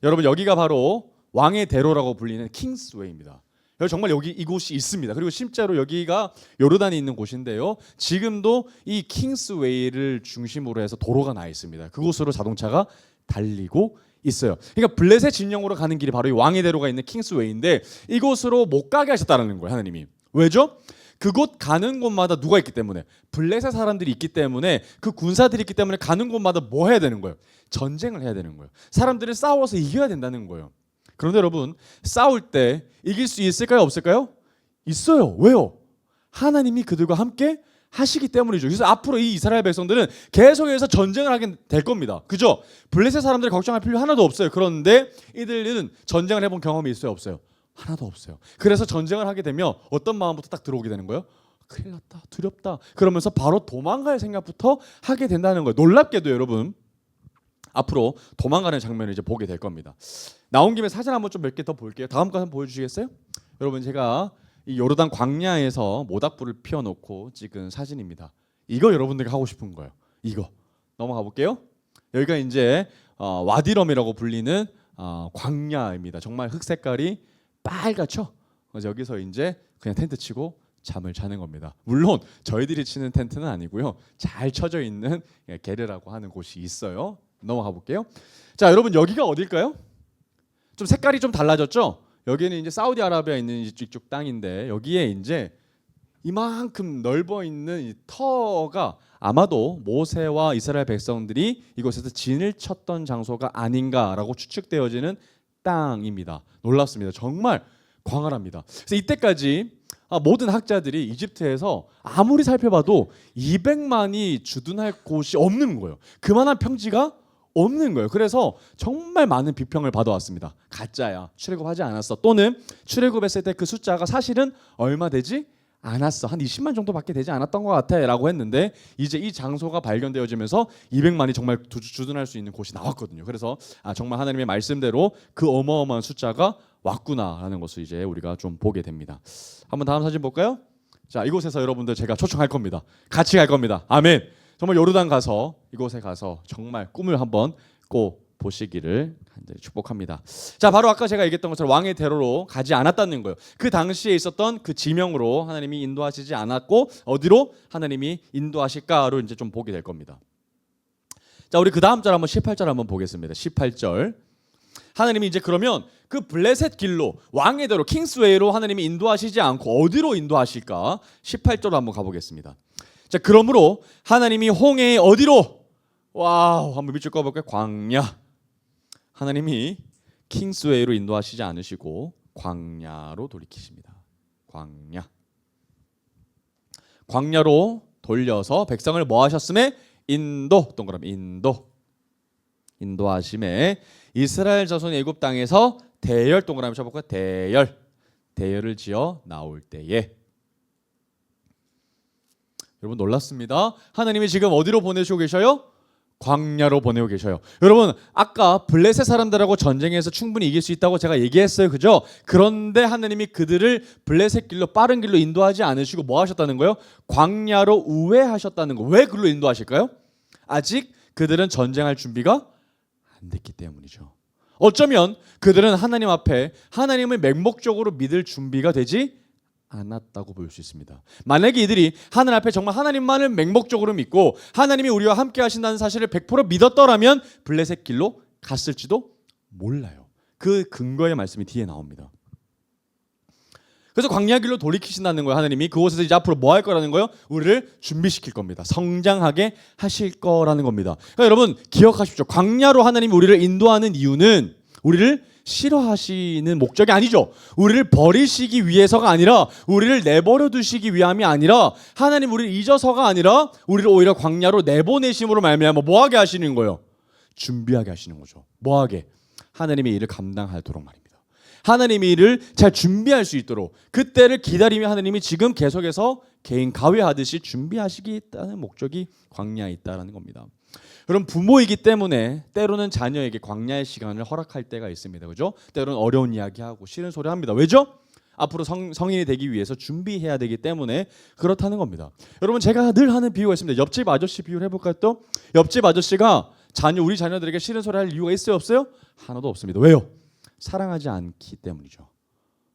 여러분 여기가 바로 왕의 대로라고 불리는 킹스웨이입니다. 정말 여기 이곳이 있습니다. 그리고 실제로 여기가 요르단이 있는 곳인데요. 지금도 이 킹스웨이를 중심으로 해서 도로가 나 있습니다. 그곳으로 자동차가 달리고 있어요. 그러니까 블레셋 진영으로 가는 길이 바로 이 왕의 대로가 있는 킹스웨이인데 이곳으로 못 가게 하셨다는 거예요. 하나님이. 왜죠? 그곳 가는 곳마다 누가 있기 때문에 블레셋 사람들이 있기 때문에 그 군사들이 있기 때문에 가는 곳마다 뭐 해야 되는 거예요? 전쟁을 해야 되는 거예요. 사람들을 싸워서 이겨야 된다는 거예요. 그런데 여러분 싸울 때 이길 수 있을까요? 없을까요? 있어요. 왜요? 하나님이 그들과 함께 하시기 때문이죠. 그래서 앞으로 이 이스라엘 백성들은 계속해서 전쟁을 하게 될 겁니다. 그죠? 블레셋 사람들이 걱정할 필요 하나도 없어요. 그런데 이들은 전쟁을 해본 경험이 있어요? 없어요? 하나도 없어요. 그래서 전쟁을 하게 되면 어떤 마음부터 딱 들어오게 되는 거예요? 큰일 났다, 두렵다. 그러면서 바로 도망갈 생각부터 하게 된다는 거예요. 놀랍게도 여러분 앞으로 도망가는 장면을 이제 보게 될 겁니다. 나온 김에 사진 한번 좀 몇 개 더 볼게요. 다음 거 한번 보여주시겠어요? 여러분 제가 이 요르단 광야에서 모닥불을 피워놓고 찍은 사진입니다. 이거 여러분들이 하고 싶은 거예요. 이거 넘어가 볼게요. 여기가 이제 와디럼이라고 불리는 광야입니다. 정말 흙 색깔이 빨갛죠. 그래서 여기서 이제 그냥 텐트 치고 잠을 자는 겁니다. 물론 저희들이 치는 텐트는 아니고요. 잘 쳐져 있는 게르라고 하는 곳이 있어요. 넘어가 볼게요. 자, 여러분 여기가 어딜까요? 좀 색깔이 좀 달라졌죠? 여기는 이제 사우디아라비아에 있는 이쪽 땅인데 여기에 이제 이만큼 넓어 있는 이 터가 아마도 모세와 이스라엘 백성들이 이곳에서 진을 쳤던 장소가 아닌가라고 추측되어지는 땅입니다. 놀랍습니다. 정말 광활합니다. 그래서 이때까지 모든 학자들이 이집트에서 아무리 살펴봐도 200만이 주둔할 곳이 없는 거예요. 그만한 평지가 없는 거예요. 그래서 정말 많은 비평을 받아왔습니다. 가짜야, 출애굽하지 않았어, 또는 출애굽했을 때 그 숫자가 사실은 얼마 되지 않았어, 한 20만 정도밖에 되지 않았던 것 같아 라고 했는데 이제 이 장소가 발견되어지면서 200만이 정말 주둔할 수 있는 곳이 나왔거든요. 그래서 정말 하나님의 말씀대로 그 어마어마한 숫자가 왔구나라는 것을 이제 우리가 좀 보게 됩니다. 한번 다음 사진 볼까요? 자, 이곳에서 여러분들 제가 초청할 겁니다. 같이 갈 겁니다. 아멘. 정말 요르단 가서 이곳에 가서 정말 꿈을 한번 꼭 보시기를 축복합니다. 자, 바로 아까 제가 얘기했던 것처럼 왕의 대로로 가지 않았다는 거예요. 그 당시에 있었던 그 지명으로 하나님이 인도하시지 않았고 어디로 하나님이 인도하실까로 이제 좀 보게 될 겁니다. 자, 우리 그 다음 절 한번 18절 한번 보겠습니다. 18절. 하나님이 이제 그러면 그 블레셋 길로 왕의 대로 킹스웨이로 하나님이 인도하시지 않고 어디로 인도하실까? 18절로 한번 가보겠습니다. 자, 그러므로 하나님이 홍해의 어디로? 와우, 한번 밑줄 그어볼까요? 광야. 하나님이 킹스웨이로 인도하시지 않으시고 광야로 돌이키십니다. 광야. 광야로 돌려서 백성을 뭐 하셨음에? 동그라미 인도하심에 이스라엘 자손 애굽 땅에서 대열, 동그라미 쳐볼까요? 대열을 지어 나올 때에. 여러분 놀랐습니다. 하나님이 지금 어디로 보내시고 계셔요? 광야로 보내고 계셔요. 여러분 아까 블레셋 사람들하고 전쟁에서 충분히 이길 수 있다고 제가 얘기했어요. 그죠? 그런데 하나님이 그들을 블레셋 길로 빠른 길로 인도하지 않으시고 뭐 하셨다는 거예요? 광야로 우회하셨다는 거. 왜 그로 인도하실까요? 아직 그들은 전쟁할 준비가 안 됐기 때문이죠. 어쩌면 그들은 하나님 앞에 하나님을 맹목적으로 믿을 준비가 되지 않았다고 볼 수 있습니다. 만약에 이들이 하나님 앞에 정말 하나님만을 맹목적으로 믿고 하나님이 우리와 함께 하신다는 사실을 100% 믿었더라면 블레셋 길로 갔을지도 몰라요. 그 근거의 말씀이 뒤에 나옵니다. 그래서 광야 길로 돌이키신다는 거예요. 하나님이 그곳에서 이제 앞으로 뭐 할 거라는 거예요? 우리를 준비시킬 겁니다. 성장하게 하실 거라는 겁니다. 그러니까 여러분 기억하십시오. 광야로 하나님이 우리를 인도하는 이유는 우리를 싫어하시는 목적이 아니죠. 우리를 버리시기 위해서가 아니라 우리를 내버려 두시기 위함이 아니라 하나님 우리를 잊어서가 아니라 우리를 오히려 광야로 내보내심으로 말미암아 뭐하게 하시는 거예요? 준비하게 하시는 거죠. 뭐하게? 하나님의 일을 감당하도록 말입니다. 하나님의 일을 잘 준비할 수 있도록 그때를 기다리며 하나님이 지금 계속해서 개인 가외하듯이 준비하시겠다는 목적이 광야에 있다는 겁니다. 여러분 부모이기 때문에 때로는 자녀에게 광야의 시간을 허락할 때가 있습니다. 그죠? 때로는 어려운 이야기하고 싫은 소리 합니다. 왜죠? 앞으로 성인이 되기 위해서 준비해야 되기 때문에 그렇다는 겁니다. 여러분 제가 늘 하는 비유가 있습니다. 옆집 아저씨 비유를 해볼까요? 또 옆집 아저씨가 우리 자녀들에게 싫은 소리 할 이유가 있어요? 없어요? 하나도 없습니다. 왜요? 사랑하지 않기 때문이죠.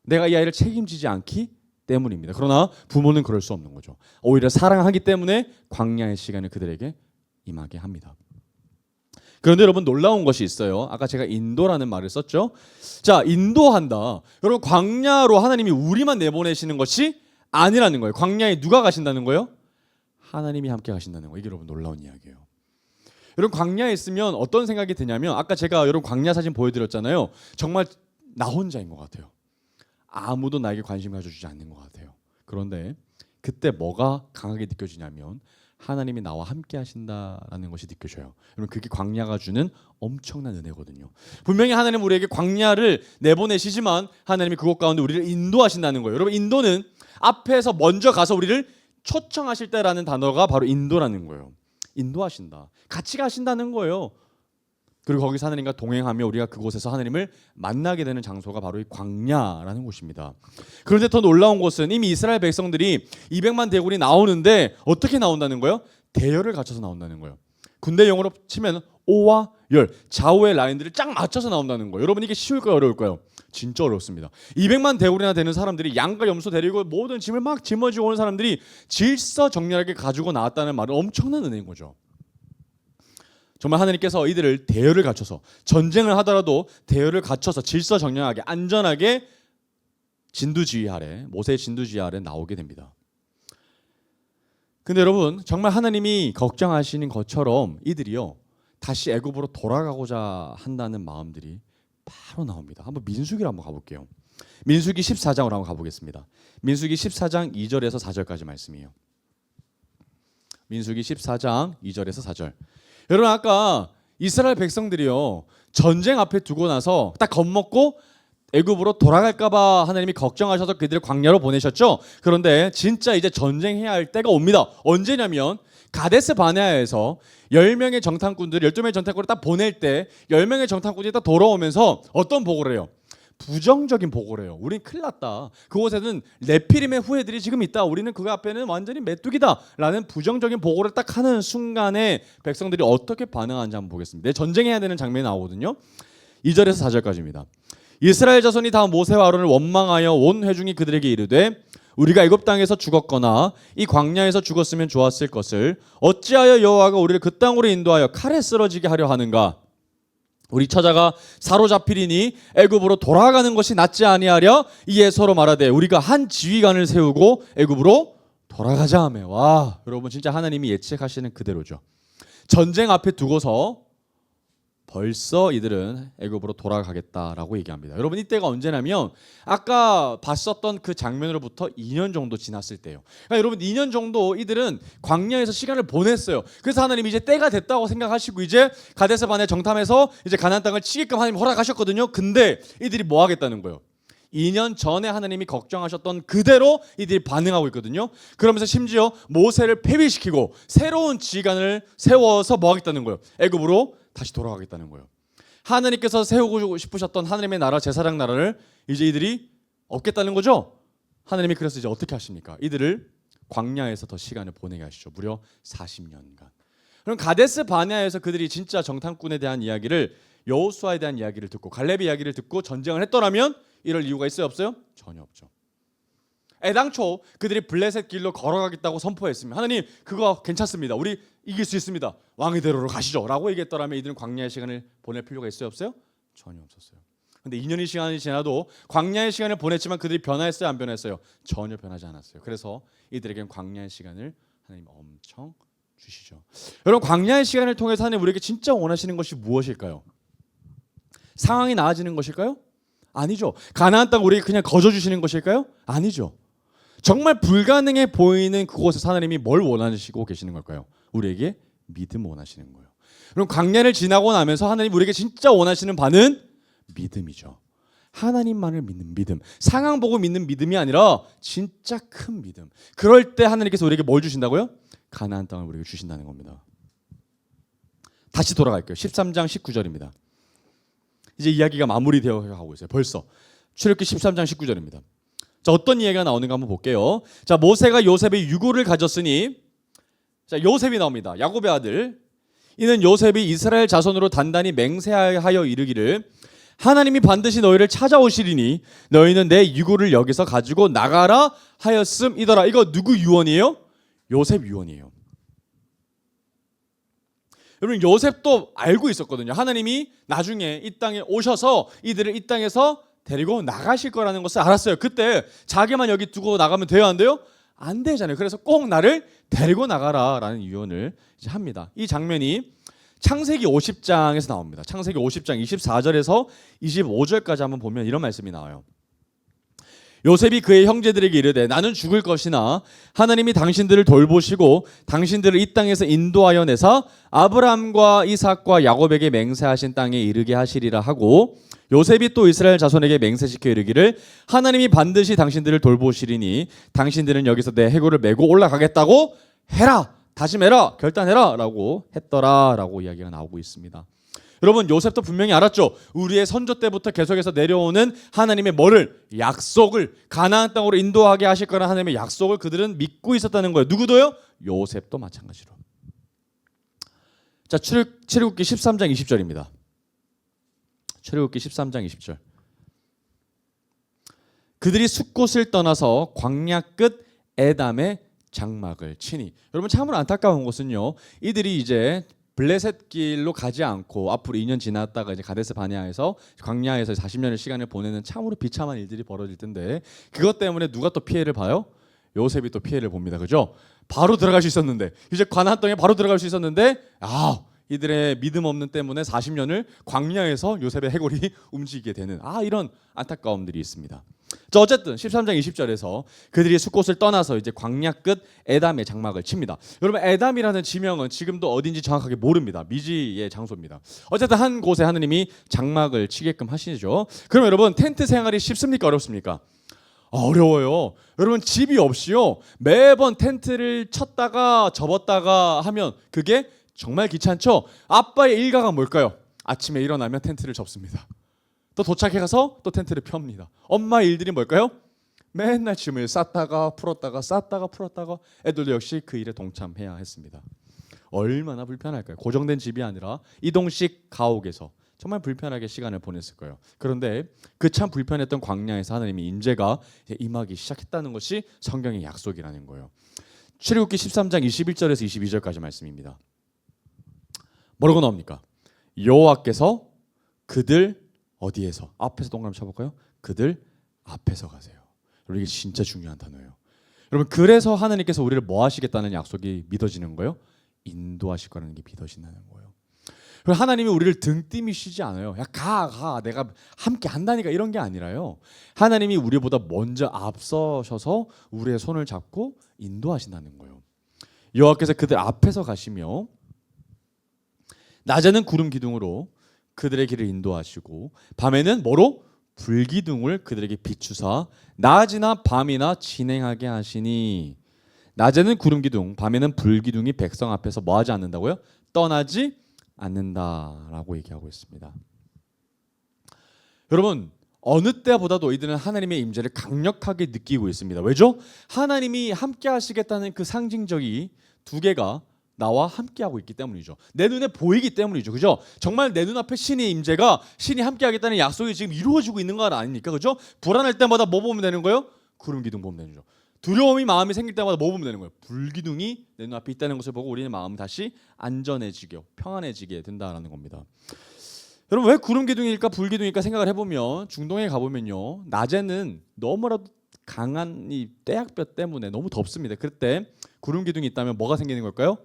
내가 이 아이를 책임지지 않기 때문입니다. 그러나 부모는 그럴 수 없는 거죠. 오히려 사랑하기 때문에 광야의 시간을 그들에게 임하게 합니다. 그런데 여러분 놀라운 것이 있어요. 아까 제가 인도라는 말을 썼죠. 자, 인도한다. 여러분 광야로 하나님이 우리만 내보내시는 것이 아니라는 거예요. 광야에 누가 가신다는 거예요? 하나님이 함께 가신다는 거예요. 이게 여러분 놀라운 이야기예요. 여러분 광야에 있으면 어떤 생각이 드냐면 아까 제가 여러분 광야 사진 보여드렸잖아요. 정말 나 혼자인 것 같아요. 아무도 나에게 관심 가져주지 않는 것 같아요. 그런데 그때 뭐가 강하게 느껴지냐면 하나님이 나와 함께 하신다라는 것이 느껴져요. 여러분 그게 광야가 주는 엄청난 은혜거든요. 분명히 하나님은 우리에게 광야를 내보내시지만 하나님이 그곳 가운데 우리를 인도하신다는 거예요. 여러분 인도는 앞에서 먼저 가서 우리를 초청하실 때라는 단어가 바로 인도라는 거예요. 인도하신다. 같이 가신다는 거예요. 그리고 거기서 하나님과 동행하며 우리가 그곳에서 하나님을 만나게 되는 장소가 바로 이 광야라는 곳입니다. 그런데 더 놀라운 것은 이미 이스라엘 백성들이 200만 대군이 나오는데 어떻게 나온다는 거예요? 대열을 갖춰서 나온다는 거예요. 군대 용어로 치면 오와 열, 좌우의 라인들을 쫙 맞춰서 나온다는 거예요. 여러분 이게 쉬울까요? 어려울까요? 진짜 어렵습니다. 200만 대군이나 되는 사람들이 양과 염소 데리고 모든 짐을 막 짊어지고 오는 사람들이 질서정연하게 가지고 나왔다는 말은 엄청난 은혜인 거죠. 정말 하나님께서 이들을 대열을 갖춰서 전쟁을 하더라도 대열을 갖춰서 질서정연하게 안전하게 진두지휘 아래 모세의 진두지휘 아래 나오게 됩니다. 근데 여러분 정말 하나님이 걱정하시는 것처럼 이들이요 다시 애굽으로 돌아가고자 한다는 마음들이 바로 나옵니다. 한번 민수기로 한번 가볼게요. 민수기 14장으로 한번 가보겠습니다. 민수기 14장 2절에서 4절까지 말씀이에요. 민수기 14장 2절에서 4절. 여러분 아까 이스라엘 백성들이요 전쟁 앞에 두고 나서 딱 겁먹고 애굽으로 돌아갈까 봐 하나님이 걱정하셔서 그들을 광야로 보내셨죠. 그런데 진짜 이제 전쟁해야 할 때가 옵니다. 언제냐면 가데스 바네아에서 10명의 정탐꾼들 12명의 정탐꾼을 딱 보낼 때 10명의 정탐꾼이 딱 돌아오면서 어떤 보고를 해요? 부정적인 보고를 해요. 우린 큰일 났다. 그곳에는 네피림의 후예들이 지금 있다. 우리는 그 앞에는 완전히 메뚜기다 라는 부정적인 보고를 딱 하는 순간에 백성들이 어떻게 반응하는지 한번 보겠습니다. 전쟁해야 되는 장면이 나오거든요. 2절에서 4절까지입니다. 이스라엘 자손이 다 모세와 아론을 원망하여 온 회중이 그들에게 이르되 우리가 애굽 땅에서 죽었거나 이 광야에서 죽었으면 좋았을 것을 어찌하여 여호와가 우리를 그 땅으로 인도하여 칼에 쓰러지게 하려 하는가? 우리 처자가 사로잡히리니 애굽으로 돌아가는 것이 낫지 아니하랴? 이에 서로 말하되 우리가 한 지휘관을 세우고 애굽으로 돌아가자 하며. 와 여러분 진짜 하나님이 예측하시는 그대로죠. 전쟁 앞에 두고서 벌써 이들은 애굽으로 돌아가겠다라고 얘기합니다. 여러분 이때가 언제냐면 아까 봤었던 그 장면으로부터 2년 정도 지났을 때예요. 그러니까 여러분 2년 정도 이들은 광야에서 시간을 보냈어요. 그래서 하나님이 이제 때가 됐다고 생각하시고 이제 가데스 바네 정탐해서 이제 가나안 땅을 치게끔 하나님 허락하셨거든요. 근데 이들이 뭐 하겠다는 거예요? 2년 전에 하나님이 걱정하셨던 그대로 이들이 반응하고 있거든요. 그러면서 심지어 모세를 폐위시키고 새로운 지간을 세워서 뭐 하겠다는 거예요? 애굽으로 다시 돌아가겠다는 거예요. 하나님께서 세우고 싶으셨던 하나님의 나라, 제사장 나라를 이제 이들이 얻겠다는 거죠. 하나님이 그래서 이제 어떻게 하십니까? 이들을 광야에서 더 시간을 보내게 하시죠. 무려 40년간. 그럼 가데스 바네아에서 그들이 진짜 정탐꾼에 대한 이야기를, 여호수아에 대한 이야기를 듣고 갈렙의 이야기를 듣고 전쟁을 했더라면 이럴 이유가 있어요, 없어요? 전혀 없죠. 애당초 그들이 블레셋 길로 걸어가겠다고 선포했으면 하나님 그거 괜찮습니다. 우리 이길 수 있습니다. 왕의 대로로 가시죠 라고 얘기했더라면 이들은 광야의 시간을 보낼 필요가 있어요, 없어요? 전혀 없었어요. 근데 2년의 시간이 지나도 광야의 시간을 보냈지만 그들이 변화했어요, 안 변했어요? 전혀 변하지 않았어요. 그래서 이들에겐 광야의 시간을 하나님 엄청 주시죠. 여러분, 광야의 시간을 통해서 하나님 우리에게 진짜 원하시는 것이 무엇일까요? 상황이 나아지는 것일까요? 아니죠. 가나안 땅 우리에게 그냥 거저 주시는 것일까요? 아니죠. 정말 불가능해 보이는 그곳에서 하나님이 뭘 원하시고 계시는 걸까요? 우리에게 믿음 원하시는 거예요. 그럼 광야를 지나고 나면서 하나님 우리에게 진짜 원하시는 바는 믿음이죠. 하나님만을 믿는 믿음. 상황 보고 믿는 믿음이 아니라 진짜 큰 믿음. 그럴 때 하나님께서 우리에게 뭘 주신다고요? 가나안 땅을 우리에게 주신다는 겁니다. 다시 돌아갈게요. 13장 19절입니다. 이제 이야기가 마무리되어 가고 있어요. 벌써 출애굽기 13장 19절입니다. 자, 어떤 이야기가 나오는가 한번 볼게요. 자, 모세가 요셉의 유고를 가졌으니, 자, 요셉이 나옵니다. 야곱의 아들. 이는 요셉이 이스라엘 자손으로 단단히 맹세하여 이르기를 하나님이 반드시 너희를 찾아오시리니 너희는 내 유고를 여기서 가지고 나가라 하였음이더라. 이거 누구 유언이에요? 요셉 유언이에요. 여러분, 요셉도 알고 있었거든요. 하나님이 나중에 이 땅에 오셔서 이들을 이 땅에서 데리고 나가실 거라는 것을 알았어요. 그때 자기만 여기 두고 나가면 돼요, 안 돼요? 안 되잖아요. 그래서 꼭 나를 데리고 나가라라는 유언을 이제 합니다. 이 장면이 창세기 50장에서 나옵니다. 창세기 50장 24절에서 25절까지 한번 보면 이런 말씀이 나와요. 요셉이 그의 형제들에게 이르되 나는 죽을 것이나 하나님이 당신들을 돌보시고 당신들을 이 땅에서 인도하여 내사 아브라함과 이삭과 야곱에게 맹세하신 땅에 이르게 하시리라 하고, 요셉이 또 이스라엘 자손에게 맹세시켜 이르기를 하나님이 반드시 당신들을 돌보시리니 당신들은 여기서 내 해골을 메고 올라가겠다고 해라, 다짐해라, 결단해라 라고 했더라 라고 이야기가 나오고 있습니다. 여러분, 요셉도 분명히 알았죠. 우리의 선조 때부터 계속해서 내려오는 하나님의 뭐를? 약속을, 가나안 땅으로 인도하게 하실 거라는 하나님의 약속을 그들은 믿고 있었다는 거예요. 누구도요? 요셉도 마찬가지로. 자, 출애굽기 13장 20절입니다. 출애굽기 13장 20절. 그들이 숫곳을 떠나서 광야 끝 에담의 장막을 치니, 여러분 참으로 안타까운 것은요, 이들이 이제 블레셋 길로 가지 않고 앞으로 2년 지났다가 이제 가데스 바네아에서 광야에서 40년의 시간을 보내는 참으로 비참한 일들이 벌어질 텐데, 그것 때문에 누가 또 피해를 봐요? 요셉이 또 피해를 봅니다. 그죠? 바로 들어갈 수 있었는데, 이제 가나안 땅에 바로 들어갈 수 있었는데, 이들의 믿음 없는 때문에 40년을 광야에서 요셉의 해골이 움직이게 되는 이런 안타까움들이 있습니다. 자, 어쨌든 13장 20절에서 그들이 숫곳을 떠나서 이제 광야 끝 에담의 장막을 칩니다. 여러분, 에담이라는 지명은 지금도 어딘지 정확하게 모릅니다. 미지의 장소입니다. 어쨌든 한 곳에 하느님이 장막을 치게끔 하시죠. 그럼 여러분, 텐트 생활이 쉽습니까, 어렵습니까? 어려워요. 여러분, 집이 없이요 매번 텐트를 쳤다가 접었다가 하면 그게 정말 귀찮죠? 아빠의 일과가 뭘까요? 아침에 일어나면 텐트를 접습니다. 또 도착해 가서 또 텐트를 펴옵니다. 엄마의 일들이 뭘까요? 맨날 짐을 쌌다가 풀었다가 쌌다가 풀었다가, 애들도 역시 그 일에 동참해야 했습니다. 얼마나 불편할까요? 고정된 집이 아니라 이동식 가옥에서 정말 불편하게 시간을 보냈을 거예요. 그런데 그 참 불편했던 광야에서 하나님의 임재가 임하기 시작했다는 것이 성경의 약속이라는 거예요. 출애굽기 13장 21절에서 22절까지 말씀입니다. 뭐라고 나옵니까? 여호와께서 그들 어디에서? 앞에서 동그라미 쳐볼까요? 그들 앞에서 가세요. 여러분, 이게 진짜 중요한 단어예요. 여러분, 그래서 하나님께서 우리를 뭐 하시겠다는 약속이 믿어지는 거예요? 인도하실 거라는 게 믿어진다는 거예요. 그리고 하나님이 우리를 등 띠미시지 않아요. 야, 가 내가 함께 한다니까, 이런 게 아니라요, 하나님이 우리보다 먼저 앞서셔서 우리의 손을 잡고 인도하신다는 거예요. 여호와께서 그들 앞에서 가시며 낮에는 구름 기둥으로 그들의 길을 인도하시고 밤에는 뭐로? 불기둥을 그들에게 비추사 낮이나 밤이나 진행하게 하시니 낮에는 구름기둥 밤에는 불기둥이 백성 앞에서 뭐하지 않는다고요? 떠나지 않는다라고 얘기하고 있습니다. 여러분 어느 때보다도 이들은 하나님의 임재를 강력하게 느끼고 있습니다. 왜죠? 하나님이 함께 하시겠다는 그 상징적이 두 개가 나와 함께 하고 있기 때문이죠. 내 눈에 보이기 때문이죠. 그죠? 정말 내 눈앞에 신의 임재가 신이 함께 하겠다는 약속이 지금 이루어지고 있는 건 아닙니까? 그죠? 불안할 때마다 뭐 보면 되는 거예요? 구름 기둥 보면 되는 거죠. 두려움이 마음이 생길 때마다 뭐 보면 되는 거예요? 불기둥이 내 눈앞에 있다는 것을 보고 우리는 마음 다시 안전해지게 평안해지게 된다라는 겁니다. 여러분 왜 구름 기둥일까 불기둥일까 생각을 해보면 중동에 가보면요 낮에는 너무나도 강한 이 떼약볕 때문에 너무 덥습니다. 그때 구름 기둥이 있다면 뭐가 생기는 걸까요?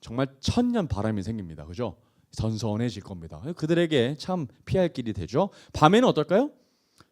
정말 천년 바람이 생깁니다. 그죠? 선선해질 겁니다. 그들에게 참 피할 길이 되죠. 밤에는 어떨까요?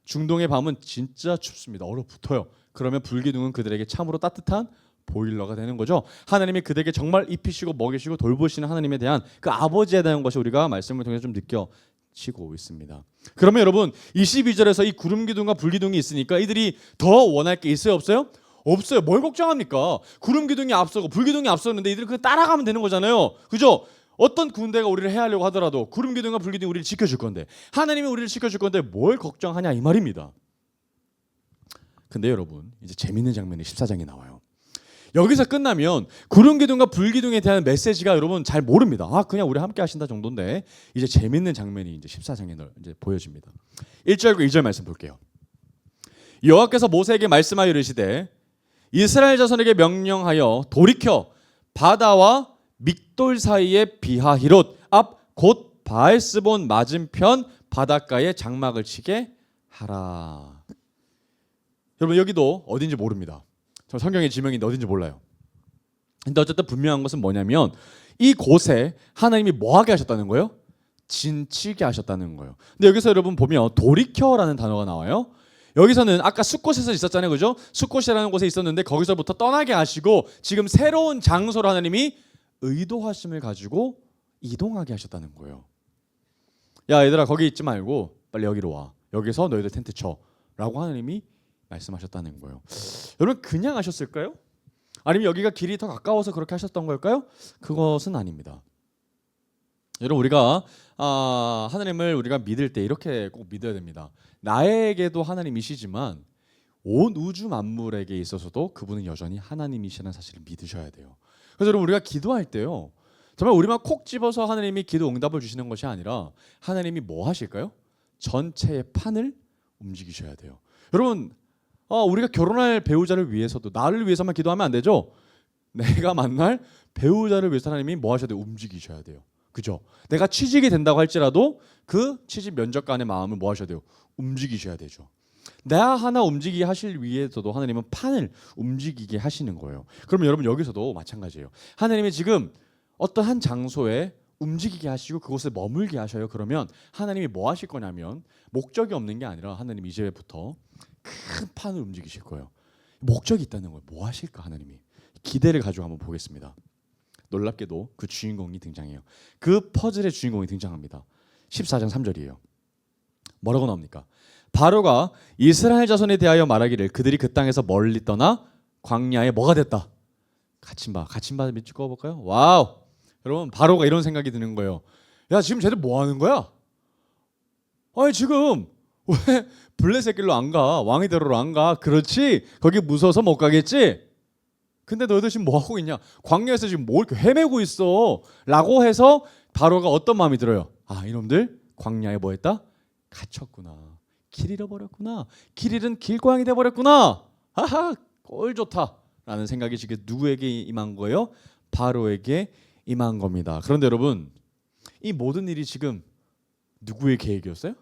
중동의 밤은 진짜 춥습니다. 얼어붙어요. 그러면 불기둥은 그들에게 참으로 따뜻한 보일러가 되는 거죠. 하나님이 그들에게 정말 입히시고 먹이시고 돌보시는 하나님에 대한 그 아버지에 대한 것이 우리가 말씀을 통해서 좀 느껴지고 있습니다. 그러면 여러분 22절에서 이 구름 기둥과 불기둥이 있으니까 이들이 더 원할 게 있어요 없어요? 없어요. 뭘 걱정합니까? 구름 기둥이 앞서고 불기둥이 앞섰는데 이들은 그냥 따라가면 되는 거잖아요. 그죠? 어떤 군대가 우리를 해하려고 하더라도 구름 기둥과 불기둥이 우리를 지켜줄 건데 하나님이 우리를 지켜줄 건데 뭘 걱정하냐 이 말입니다. 근데 여러분 이제 재밌는 장면이 14장에 나와요. 여기서 끝나면 구름 기둥과 불기둥에 대한 메시지가 여러분 잘 모릅니다. 아 그냥 우리 함께 하신다 정도인데 이제 재밌는 장면이 이제 14장에 이제 보여집니다. 1절과 2절 말씀 볼게요. 여호와께서 모세에게 말씀하여 이르시되 이스라엘 자손에게 명령하여 돌이켜 바다와 믹돌 사이에 비하히롯 앞 곧 바알스본 맞은편 바닷가에 장막을 치게 하라. 여러분 여기도 어딘지 모릅니다. 저 성경의 지명인데 어딘지 몰라요. 근데 어쨌든 분명한 것은 뭐냐면 이 곳에 하나님이 뭐하게 하셨다는 거예요? 진치게 하셨다는 거예요. 근데 여기서 여러분 보면 돌이켜라는 단어가 나와요. 여기서는 아까 숫곳에서 있었잖아요. 그죠? 숫곳이라는 곳에 있었는데 거기서부터 떠나게 하시고 지금 새로운 장소로 하나님이 의도하심을 가지고 이동하게 하셨다는 거예요. 야 얘들아 거기 있지 말고 빨리 여기로 와. 여기서 너희들 텐트 쳐 라고 하나님이 말씀하셨다는 거예요. 여러분 그냥 하셨을까요? 아니면 여기가 길이 더 가까워서 그렇게 하셨던 걸까요? 그것은 아닙니다. 여러분 우리가 하나님을 우리가 믿을 때 이렇게 꼭 믿어야 됩니다. 나에게도 하나님이시지만 온 우주 만물에게 있어서도 그분은 여전히 하나님이시라는 사실을 믿으셔야 돼요. 그래서 여러분 우리가 기도할 때요. 정말 우리만 콕 집어서 하나님이 기도 응답을 주시는 것이 아니라 하나님이 뭐 하실까요? 전체의 판을 움직이셔야 돼요. 여러분 우리가 결혼할 배우자를 위해서도 나를 위해서만 기도하면 안 되죠. 내가 만날 배우자를 위해서 하나님이 뭐 하셔야 돼요? 움직이셔야 돼요. 그죠? 내가 취직이 된다고 할지라도 그 취직 면접관의 마음을 뭐 하셔야 돼요? 움직이셔야 되죠. 나 하나 움직이게 하실 위해서도 하나님은 판을 움직이게 하시는 거예요. 그러면 여러분 여기서도 마찬가지예요. 하나님이 지금 어떤 한 장소에 움직이게 하시고 그곳에 머물게 하셔요. 그러면 하나님이 뭐 하실 거냐면 목적이 없는 게 아니라 하나님 이제부터 큰 판을 움직이실 거예요. 목적이 있다는 거예요. 뭐 하실까 하나님이. 기대를 가지고 한번 보겠습니다. 놀랍게도 그 주인공이 등장해요. 그 퍼즐의 주인공이 등장합니다. 14장 3절이에요. 뭐라고 나옵니까? 바로가 이스라엘 자손에 대하여 말하기를 그들이 그 땅에서 멀리 떠나 광야에 뭐가 됐다? 갇힌바 밑줄 그어볼까요? 와우. 여러분 바로가 이런 생각이 드는 거예요. 야 지금 쟤들 뭐 하는 거야? 아니 지금 왜 블레셋 길로 안 가? 왕의 대로로 안 가? 그렇지? 거기 무서워서 못 가겠지? 근데 너희들 지금 뭐 하고 있냐? 광야에서 지금 뭘 이렇게 헤매고 있어? 라고 해서 바로가 어떤 마음이 들어요? 아 이놈들 광야에 뭐 했다? 갇혔구나. 길 잃어버렸구나. 길 잃은 길고양이 돼버렸구나. 하하 꼴 좋다 라는 생각이 지금 누구에게 임한 거예요? 바로에게 임한 겁니다. 그런데 여러분 이 모든 일이 지금 누구의 계획이었어요?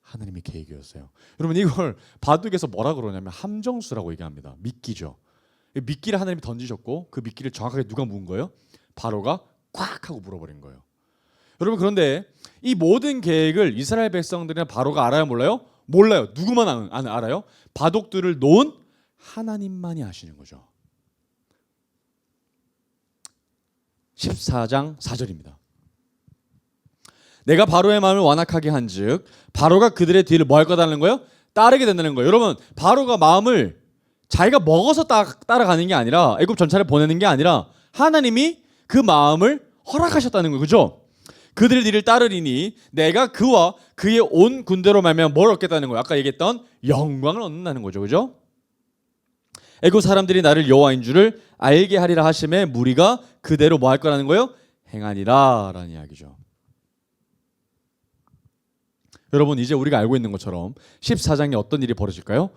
하나님의 계획이었어요. 여러분 이걸 바둑에서 뭐라 그러냐면 함정수라고 얘기합니다. 미끼죠. 미끼를 하나님이 던지셨고 그 미끼를 정확하게 누가 문 거예요? 바로가 꽉 하고 물어버린 거예요. 여러분 그런데 이 모든 계획을 이스라엘 백성들이나 바로가 알아요 몰라요? 몰라요. 누구만 알아요? 바둑들을 놓은 하나님만이 아시는 거죠. 14장 4절입니다. 내가 바로의 마음을 완악하게 한즉 바로가 그들의 뒤를 뭐 할 거다는 거예요? 따르게 된다는 거예요. 여러분, 바로가 마음을 자기가 먹어서 따라가는 게 아니라, 애굽 전차를 보내는 게 아니라 하나님이 그 마음을 허락하셨다는 거예요. 그죠? 그들의 뒤를 따르리니 내가 그와 그의 온 군대로 말미암아 뭘 얻겠다는 거예요. 아까 얘기했던 영광을 얻는다는 거죠. 그죠? 애굽 사람들이 나를 여호와인 줄을 알게 하리라 하심에 무리가 그대로 뭐 할 거라는 거예요? 행하니라 라는 이야기죠. 여러분, 이제 우리가 알고 있는 것처럼 14장에 어떤 일이 벌어질까요?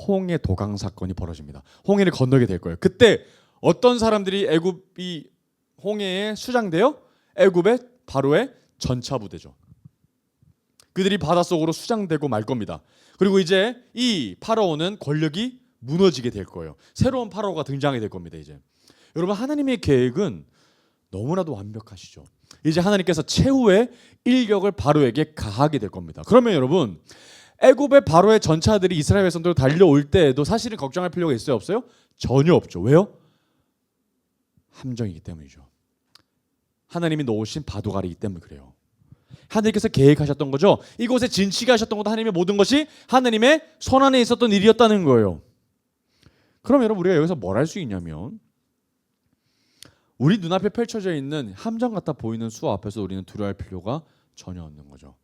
홍해 도강 사건이 벌어집니다. 홍해를 건너게 될 거예요. 그때 어떤 사람들이 애굽이 홍해에 수장돼요? 애굽의 바로의 전차 부대죠. 그들이 바닷속으로 수장되고 말 겁니다. 그리고 이제 이 파라오는 권력이 무너지게 될 거예요. 새로운 파라오가 등장하게 될 겁니다. 이제 여러분, 하나님의 계획은 너무나도 완벽하시죠. 이제 하나님께서 최후의 인력을 바로에게 가하게 될 겁니다. 그러면 여러분, 애굽의 바로의 전차들이 이스라엘 백성들로 달려올 때에도 사실은 걱정할 필요가 있어요, 없어요? 전혀 없죠. 왜요? 함정이기 때문이죠. 하나님이 놓으신 바둑알이기 때문에 그래요. 하나님께서 계획하셨던 거죠. 이곳에 진치게 하셨던 것도 하나님의 모든 것이 하나님의 손안에 있었던 일이었다는 거예요. 그럼 여러분, 우리가 여기서 뭘 할 수 있냐면, 우리 눈앞에 펼쳐져 있는 함정 같아 보이는 수 앞에서 우리는 두려워할 필요가 전혀 없는 거죠.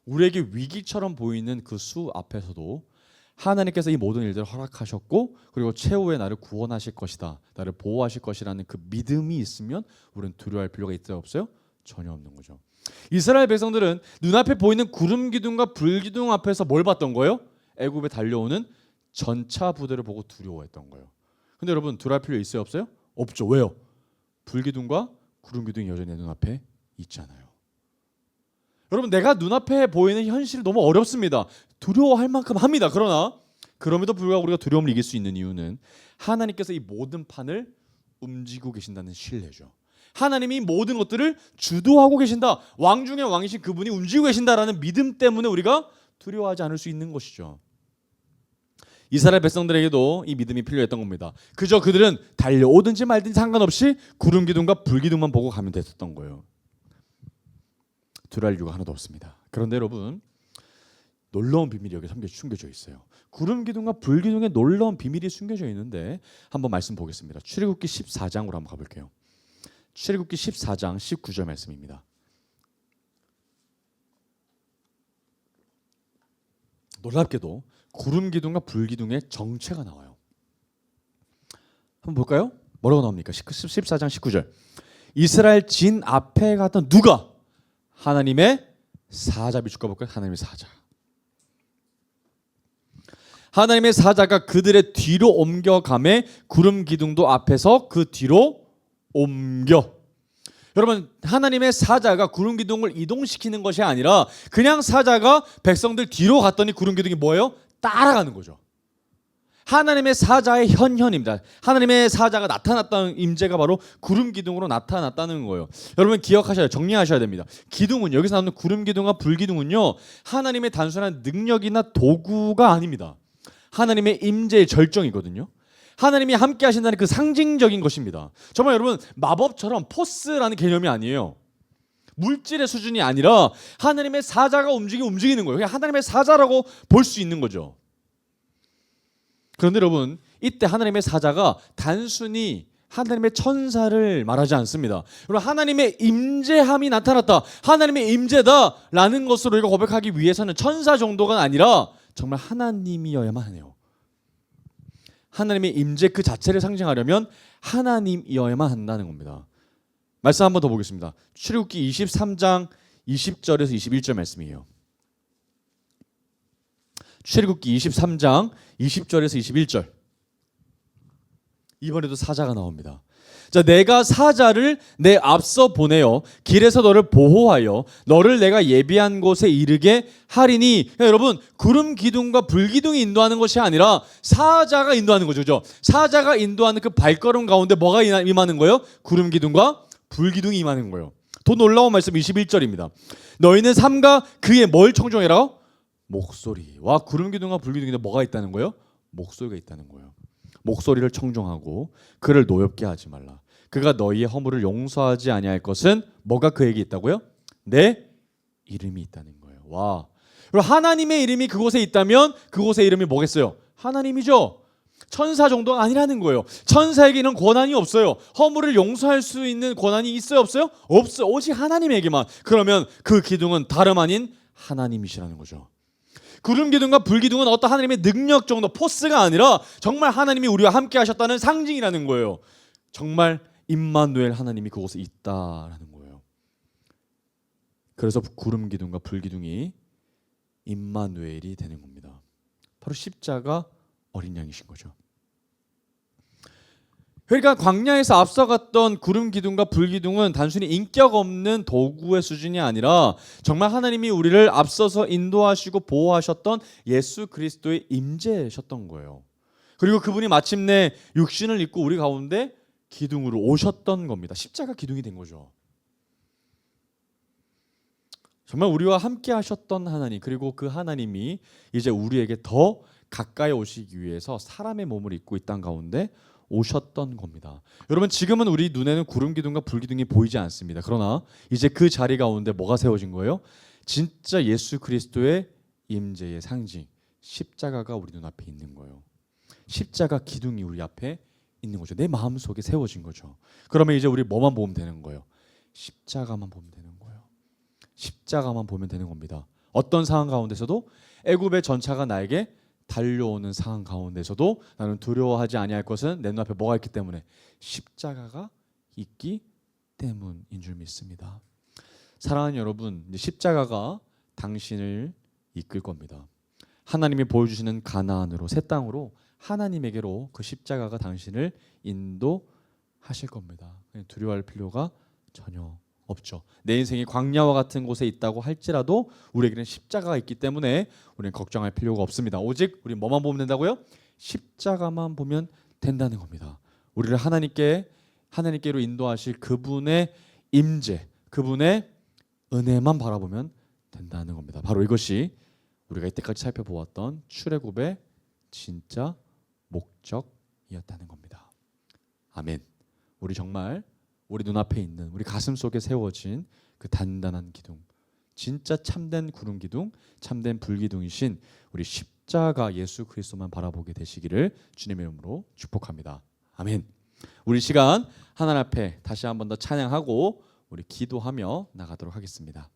우리에게 위기처럼 보이는 그 수 앞에서도 하나님께서 이 모든 일들을 허락하셨고, 그리고 최후에 나를 구원하실 것이다, 나를 보호하실 것이라는 그 믿음이 있으면 우리는 두려워할 필요가 있어요, 없어요? 전혀 없는 거죠. 이스라엘 백성들은 눈앞에 보이는 구름 기둥과 불 기둥 앞에서 뭘 봤던 거예요? 애굽에 달려오는 전차 부대를 보고 두려워했던 거예요. 근데 여러분, 두려워할 필요 있어요, 없어요? 없죠. 왜요? 불 기둥과 구름 기둥이 여전히 내 눈앞에 있잖아요. 여러분, 내가 눈앞에 보이는 현실이 너무 어렵습니다. 두려워할 만큼 합니다. 그러나 그럼에도 불구하고 우리가 두려움을 이길 수 있는 이유는 하나님께서 이 모든 판을 움직이고 계신다는 신뢰죠. 하나님이 모든 것들을 주도하고 계신다, 왕 중에 왕이신 그분이 움직이고 계신다라는 믿음 때문에 우리가 두려워하지 않을 수 있는 것이죠. 이스라엘 백성들에게도 이 믿음이 필요했던 겁니다. 그저 그들은 달려오든지 말든지 상관없이 구름 기둥과 불 기둥만 보고 가면 됐었던 거예요. 두려워할 이유가 하나도 없습니다. 그런데 여러분, 놀라운 비밀이 여기 숨겨져 있어요. 구름 기둥과 불 기둥에 놀라운 비밀이 숨겨져 있는데 한번 말씀 보겠습니다. 출애굽기 14장으로 한번 가볼게요. 출애굽기 14장 19절 말씀입니다. 놀랍게도 구름 기둥과 불 기둥의 정체가 나와요. 한번 볼까요? 뭐라고 나옵니까? 14장 19절. 이스라엘 진 앞에 갔던 누가? 하나님의 사자. 비추어 볼까요? 하나님의 사자. 하나님의 사자가 그들의 뒤로 옮겨가매 구름 기둥도 앞에서 그 뒤로 옮겨. 여러분, 하나님의 사자가 구름 기둥을 이동시키는 것이 아니라 그냥 사자가 백성들 뒤로 갔더니 구름 기둥이 뭐예요? 따라가는 거죠. 하나님의 사자의 현현입니다. 하나님의 사자가 나타났다는 임재가 바로 구름 기둥으로 나타났다는 거예요. 여러분, 기억하셔야, 정리하셔야 됩니다. 기둥은, 여기서 나오는 구름 기둥과 불 기둥은요, 하나님의 단순한 능력이나 도구가 아닙니다. 하나님의 임재의 절정이거든요. 하나님이 함께 하신다는 그 상징적인 것입니다. 정말 여러분, 마법처럼 포스라는 개념이 아니에요. 물질의 수준이 아니라 하나님의 사자가 움직이는 거예요. 그냥 하나님의 사자라고 볼 수 있는 거죠. 그런데 여러분, 이때 하나님의 사자가 단순히 하나님의 천사를 말하지 않습니다. 여러분, 하나님의 임재함이 나타났다, 하나님의 임재다라는 것으로 우리가 고백하기 위해서는 천사 정도가 아니라 정말 하나님이어야만 하네요. 하나님의 임재 그 자체를 상징하려면 하나님이어야만 한다는 겁니다. 말씀 한번 더 보겠습니다. 출애굽기 23장 20절에서 21절 말씀이에요. 출애굽기 23장 20절에서 21절. 이번에도 사자가 나옵니다. 자, 내가 사자를 내 앞서 보내어 길에서 너를 보호하여 너를 내가 예비한 곳에 이르게 하리니. 여러분, 구름 기둥과 불 기둥이 인도하는 것이 아니라 사자가 인도하는 거죠. 그죠? 사자가 인도하는 그 발걸음 가운데 뭐가 임하는 거예요? 구름 기둥과 불 기둥이 임하는 거예요. 더 놀라운 말씀 21절입니다. 너희는 삼가 그의 뭘 청종해라? 목소리와 구름 기둥과 불 기둥인데 뭐가 있다는 거예요? 목소리가 있다는 거예요. 목소리를 청종하고 그를 노엽게 하지 말라. 그가 너희의 허물을 용서하지 아니할 것은 뭐가 그에게 있다고요? 내 이름이 있다는 거예요. 와. 그리고 하나님의 이름이 그곳에 있다면 그곳의 이름이 뭐겠어요? 하나님이죠. 천사 정도가 아니라는 거예요. 천사에게는 권한이 없어요. 허물을 용서할 수 있는 권한이 있어요, 없어요? 없어요. 오직 하나님에게만. 그러면 그 기둥은 다름 아닌 하나님이시라는 거죠. 구름 기둥과 불 기둥은 어떤 하나님의 능력 정도, 포스가 아니라 정말 하나님이 우리와 함께 하셨다는 상징이라는 거예요. 정말 임마누엘 하나님이 그곳에 있다라는 거예요. 그래서 구름 기둥과 불 기둥이 임마누엘이 되는 겁니다. 바로 십자가 어린 양이신 거죠. 그러니까 광야에서 앞서갔던 구름 기둥과 불 기둥은 단순히 인격 없는 도구의 수준이 아니라 정말 하나님이 우리를 앞서서 인도하시고 보호하셨던 예수 그리스도의 임재셨던 거예요. 그리고 그분이 마침내 육신을 입고 우리 가운데 기둥으로 오셨던 겁니다. 십자가 기둥이 된 거죠. 정말 우리와 함께 하셨던 하나님, 그리고 그 하나님이 이제 우리에게 더 가까이 오시기 위해서 사람의 몸을 입고 이 땅 가운데 오셨던 겁니다. 여러분, 지금은 우리 눈에는 구름 기둥과 불 기둥이 보이지 않습니다. 그러나 이제 그 자리 가운데 뭐가 세워진 거예요? 진짜 예수 그리스도의 임재의 상징, 십자가가 우리 눈앞에 있는 거예요. 십자가 기둥이 우리 앞에 있는 거죠. 내 마음속에 세워진 거죠. 그러면 이제 우리 뭐만 보면 되는 거예요? 십자가만 보면 되는 거예요. 십자가만 보면 되는 겁니다. 어떤 상황 가운데서도 애굽의 전차가 나에게 달려오는 상황 가운데서도 나는 두려워하지 아니할 것은 내 눈앞에 뭐가 있기 때문에, 십자가가 있기 때문인 줄 믿습니다. 사랑하는 여러분, 십자가가 당신을 이끌 겁니다. 하나님이 보여주시는 가나안으로, 새 땅으로, 하나님에게로 그 십자가가 당신을 인도하실 겁니다. 두려워할 필요가 전혀 없죠. 내 인생이 광야와 같은 곳에 있다고 할지라도 우리에게는 십자가가 있기 때문에 우리는 걱정할 필요가 없습니다. 오직 우리 뭐만 보면 된다고요? 십자가만 보면 된다는 겁니다. 우리를 하나님께로 인도하실 그분의 임재, 그분의 은혜만 바라보면 된다는 겁니다. 바로 이것이 우리가 이때까지 살펴보았던 출애굽의 진짜 목적이었다는 겁니다. 아멘. 우리 정말 우리 눈앞에 있는, 우리 가슴 속에 세워진 그 단단한 기둥, 진짜 참된 구름 기둥, 참된 불 기둥이신 우리 십자가 예수 그리스도만 바라보게 되시기를 주님의 이름으로 축복합니다. 아멘. 우리 시간 하나님 앞에 다시 한 번 더 찬양하고 우리 기도하며 나가도록 하겠습니다.